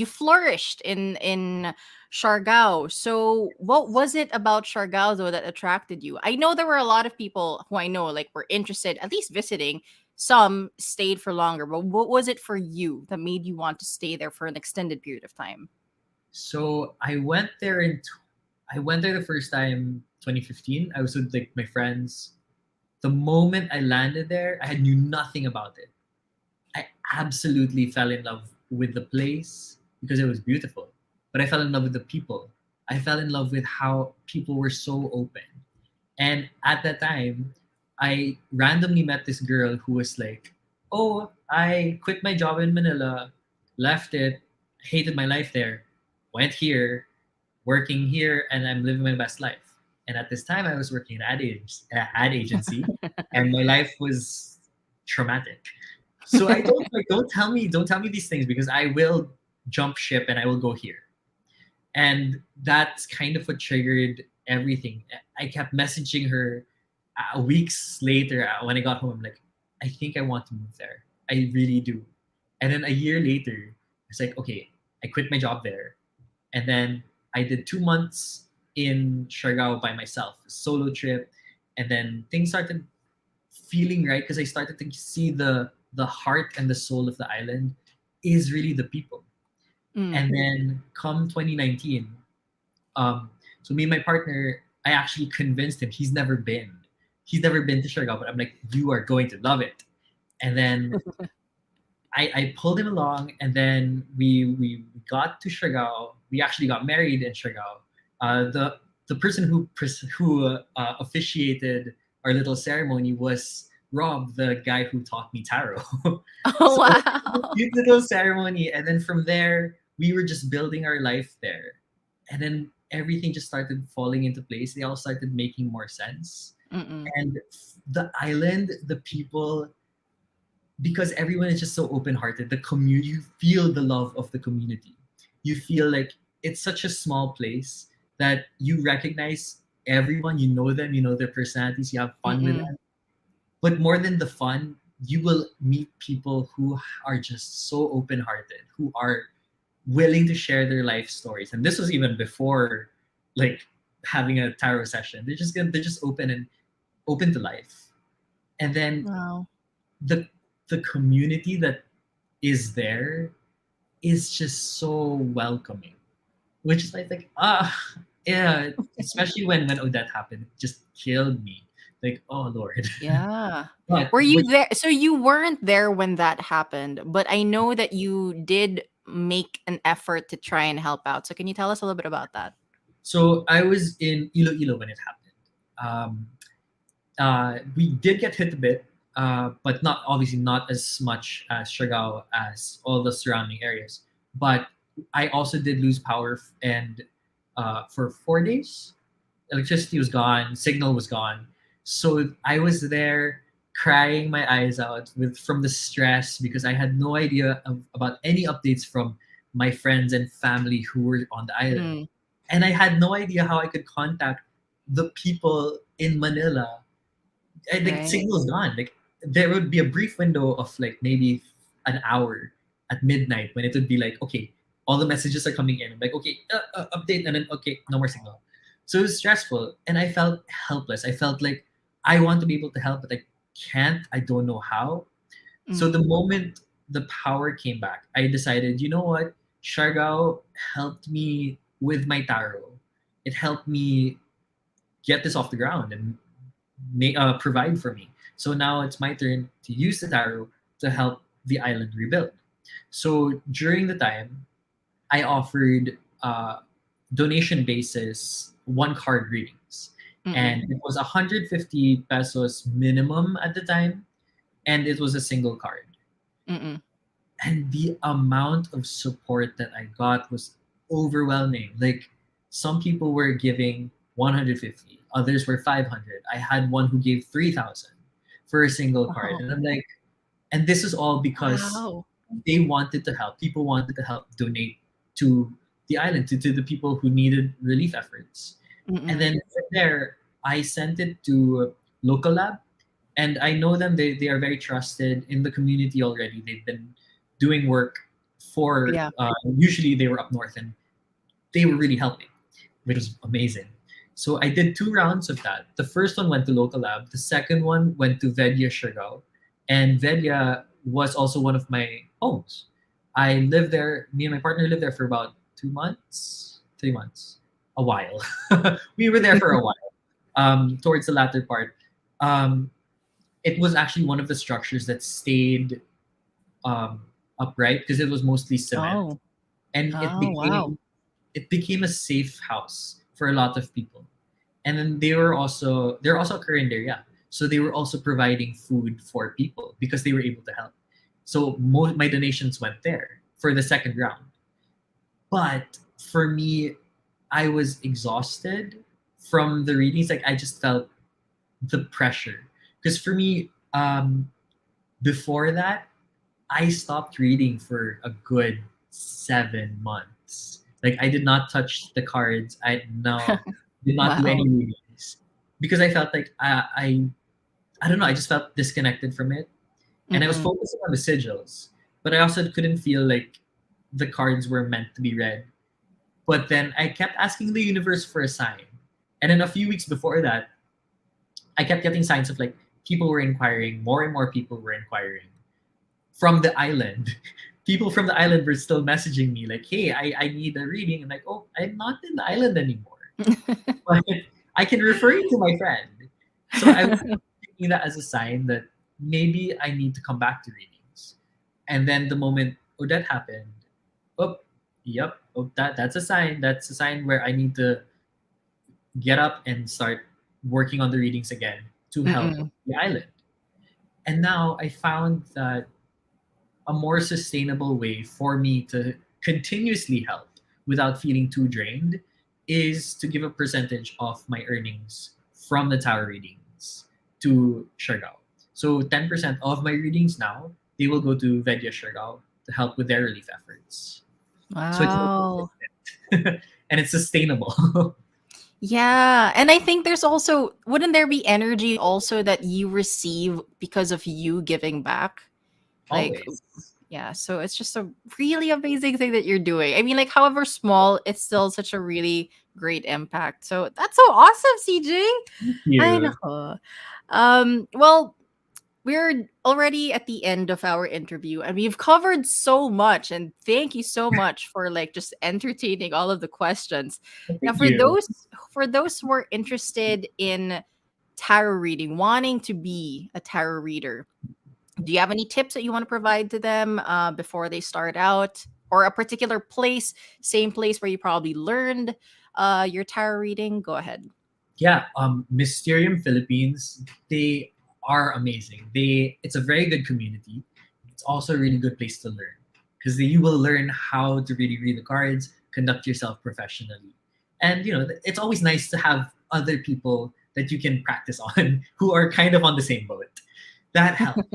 flourished in Siargao. So, what was it about Siargao though that attracted you? I know there were a lot of people who I know like were interested, at least visiting. Some stayed for longer, but what was it for you that made you want to stay there for an extended period of time? So I went there the first time 2015. I was with like my friends. The moment I landed there, I knew nothing about it. I absolutely fell in love with the place because it was beautiful. But I fell in love with the people. I fell in love with how people were so open. And at that time, I randomly met this girl who was like, "Oh, I quit my job in Manila, left it, hated my life there, went here, working here, and I'm living my best life." And at this time, I was working at ad agency, and my life was traumatic. So I told her, don't tell me these things because I will jump ship and I will go here. And that's kind of what triggered everything. I kept messaging her weeks later when I got home. I'm like, I think I want to move there. I really do. And then a year later, it's like, okay, I quit my job there. And then I did 2 months in Siargao by myself, a solo trip. And then things started feeling right because I started to see the heart and the soul of the island is really the people. Mm. And then come 2019, um, so me and my partner, I actually convinced him he's never been. He's never been to Siargao, but I'm like, you are going to love it. And then I pulled him along, and then we got to Siargao. We actually got married in Siargao, The person who officiated our little ceremony was Rob, the guy who taught me tarot. Oh, So wow. cute little ceremony, and then from there we were just building our life there, and then everything just started falling into place. They all started making more sense, Mm-mm. and the island, the people, because everyone is just so open-hearted. The community, you feel the love of the community. You feel like it's such a small place that you recognize everyone. You know them. You know their personalities. You have fun with Mm-mm. them. But more than the fun, you will meet people who are just so open-hearted, who are willing to share their life stories. And this was even before, like, having a tarot session. They're just open and open to life. And then Wow. the the community that is there is just so welcoming, which is like yeah, especially when Odette happened, it just killed me. Like, oh Lord. Yeah. But Were you which there? So you weren't there when that happened, but I know that you did make an effort to try and help out. So can you tell us a little bit about that? So I was in Iloilo when it happened. We did get hit a bit, but not obviously not as much as Siargao as all the surrounding areas. But I also did lose power, and for 4 days, electricity was gone, signal was gone. So I was there crying my eyes out from the stress because I had no idea about any updates from my friends and family who were on the island, Mm, and I had no idea how I could contact the people in Manila. And like right. signal's gone. Like there would be a brief window of like maybe an hour at midnight when it would be like, okay, all the messages are coming in. I'm like, okay, update, and then okay, no more signal. So it was stressful, and I felt helpless. I felt like I want to be able to help, but I can't. I don't know how. So Mm, the moment the power came back, I decided, you know what? Siargao helped me with my tarot. It helped me get this off the ground and provide for me. So now it's my turn to use the tarot to help the island rebuild. So during the time, I offered donation basis one card readings, mm-mm, and it was 150 pesos minimum at the time, and it was a single card. mm-mm. And the amount of support that I got was overwhelming. Like some people were giving 150, others were 500. I had one who gave 3,000 for a single card. Wow. And I'm like, and this is all because Wow. they wanted to help. People wanted to help donate to the island, to the people who needed relief efforts. And Mm-mm. then from there, I sent it to local lab, and I know them. They are very trusted in the community already. They've been doing work for. Yeah. Usually they were up north, and they were really helping, which was amazing. So I did 2 rounds of that. The first one went to local lab. The second one went to Vedia Siargao, and Vedia was also one of my homes. I lived there. Me and my partner lived there for about 2 months, 3 months, a while. We were there for a while. Towards the latter part, um, it was actually one of the structures that stayed um, upright because it was mostly cement, Oh. and Oh, wow. it became a safe house for a lot of people. And then they're also a Carinderia, so they were also providing food for people because they were able to help. So most my donations went there for the second round. But for me, I was exhausted from the readings. Like I just felt the pressure because for me, before that, I stopped reading for a good 7 months. Like I did not touch the cards. I no did not do Wow. any readings because I felt like I don't know. I just felt disconnected from it, and I was Mm-mm. focusing on the sigils, but I also couldn't feel like the cards were meant to be read. But then I kept asking the universe for a sign, and then a few weeks before that, I kept getting signs of like people were inquiring. More and more people were inquiring from the island. People from the island were still messaging me like, "Hey, I need a reading." I'm like, "Oh, I'm not in the island anymore, but I can refer you to my friend." So I was taking that as a sign that maybe I need to come back to readings. And then the moment Odette happened, oh, yep, oh, that's a sign. That's a sign where I need to get up and start working on the readings again to help the island. And now I found that a more sustainable way for me to continuously help without feeling too drained is to give a percentage of my earnings from the tower readings to Siargao. So 10% of my readings now, they will go to Vedya Siargao to help with their relief efforts. So Wow. it's and it's sustainable. Yeah. And I think there's also, wouldn't there be energy also that you receive because of you giving back? Like, Always. yeah. So it's just a really amazing thing that you're doing. I mean, like, however small, it's still such a really great impact. So that's so awesome, CJ. I Yeah. know. Well, we're already at the end of our interview and we've covered so much, and thank you so much for like just entertaining all of the questions. Now Thank you. for those who are interested in tarot reading, wanting to be a tarot reader, do you have any tips that you want to provide to them before they start out, or a particular place, same place where you probably learned your tarot reading? Go ahead. Yeah, Mysterium Philippines, they are amazing. It's a very good community. It's also a really good place to learn because you will learn how to really read the cards, conduct yourself professionally. And it's always nice to have other people that you can practice on who are kind of on the same boat. That helps.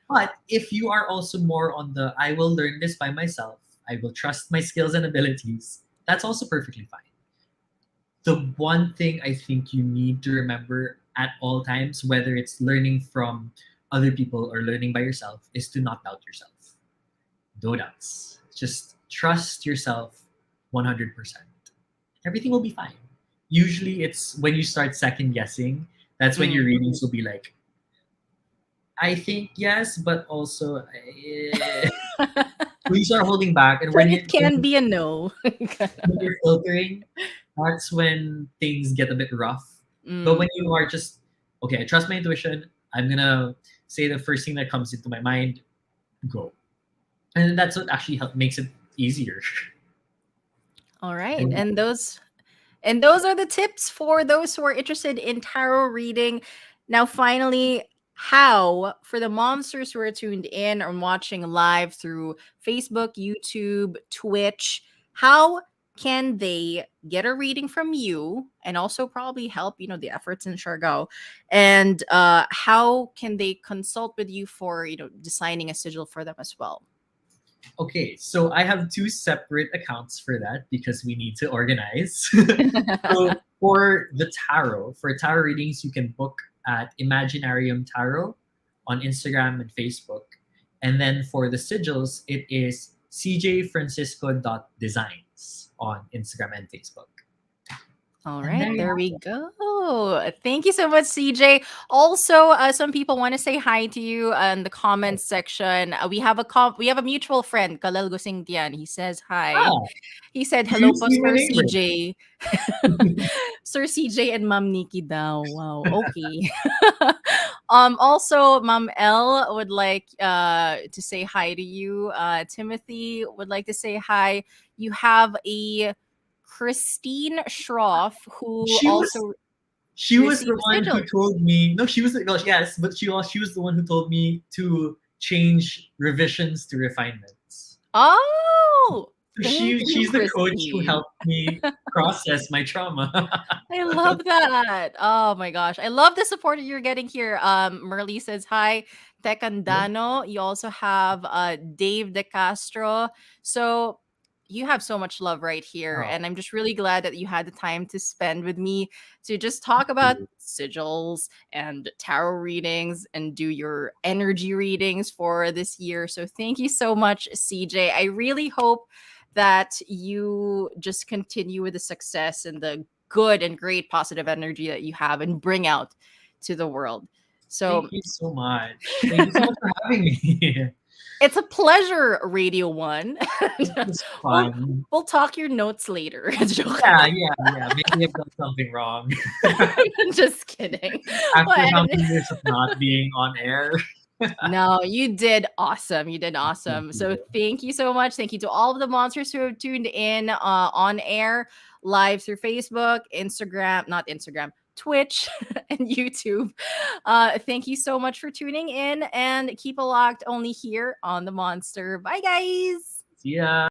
But if you are also more on the I will learn this by myself, I will trust my skills and abilities, that's also perfectly fine. The one thing I think you need to remember at all times, whether it's learning from other people or learning by yourself, is to not doubt yourself. No doubts. Just trust yourself 100%. Everything will be fine. Usually, it's when you start second guessing, that's when your readings will be like, I think yes, but also when you start holding back, and But it can be a no. when you're filtering, that's when things get a bit rough. But when you are just, okay, I trust my intuition, I'm gonna say the first thing that comes into my mind, go. And that's what actually makes it easier. All right. And those are the tips for those who are interested in tarot reading. Now, finally, how, for the monsters who are tuned in or watching live through Facebook, YouTube, Twitch, how can they get a reading from you and also probably help, the efforts in Siargao? And how can they consult with you for, designing a sigil for them as well? Okay, so I have two separate accounts for that because we need to organize. So for tarot readings, you can book at Imaginarium Tarot on Instagram and Facebook. And then for the sigils, it is cjfrancisco.designs on Instagram and Facebook. All right, there we go. Thank you so much, CJ. Also, some people want to say hi to you in the comments section. We have a mutual friend, Kalel Gusingtian. He says hi. Ah, He said do hello you po, see my Sir name right? CJ. Sir CJ and Ma'am Nikki daw. Wow, okay. Also, Ma'am L would like to say hi to you. Timothy would like to say hi. You have a Christine Schroff, who She was also she was the received one who sigils. told me. No, she was well, yes, but she was the one who told me to change revisions to refinements. Oh, So thank you, she's the coach who Christine. helped me process my trauma. I love that. Oh my gosh. I love the support that you're getting here. Merly says hi. Tekandano. You also have Dave De Castro. So you have so much love right here. Oh, And I'm just really glad that you had the time to spend with me to just talk about sigils and tarot readings and do your energy readings for this year. So thank you so much, CJ. I really hope that you just continue with the success and the good and great positive energy that you have and bring out to the world. So thank you so much. Thank you so much for having me. it's a pleasure, Radio One. This was we'll, fun. we'll talk your notes later. Joke. Yeah. Maybe I've done something wrong. Just kidding. After Well, how many years of not being on air. No, you did awesome. You did awesome. So thank you so much. Thank you to all of the monsters who have tuned in on air, live through Facebook, Instagram, not Instagram, Twitch, and YouTube. Thank you so much for tuning in and keep it locked only here on the Monster. Bye, guys. See ya.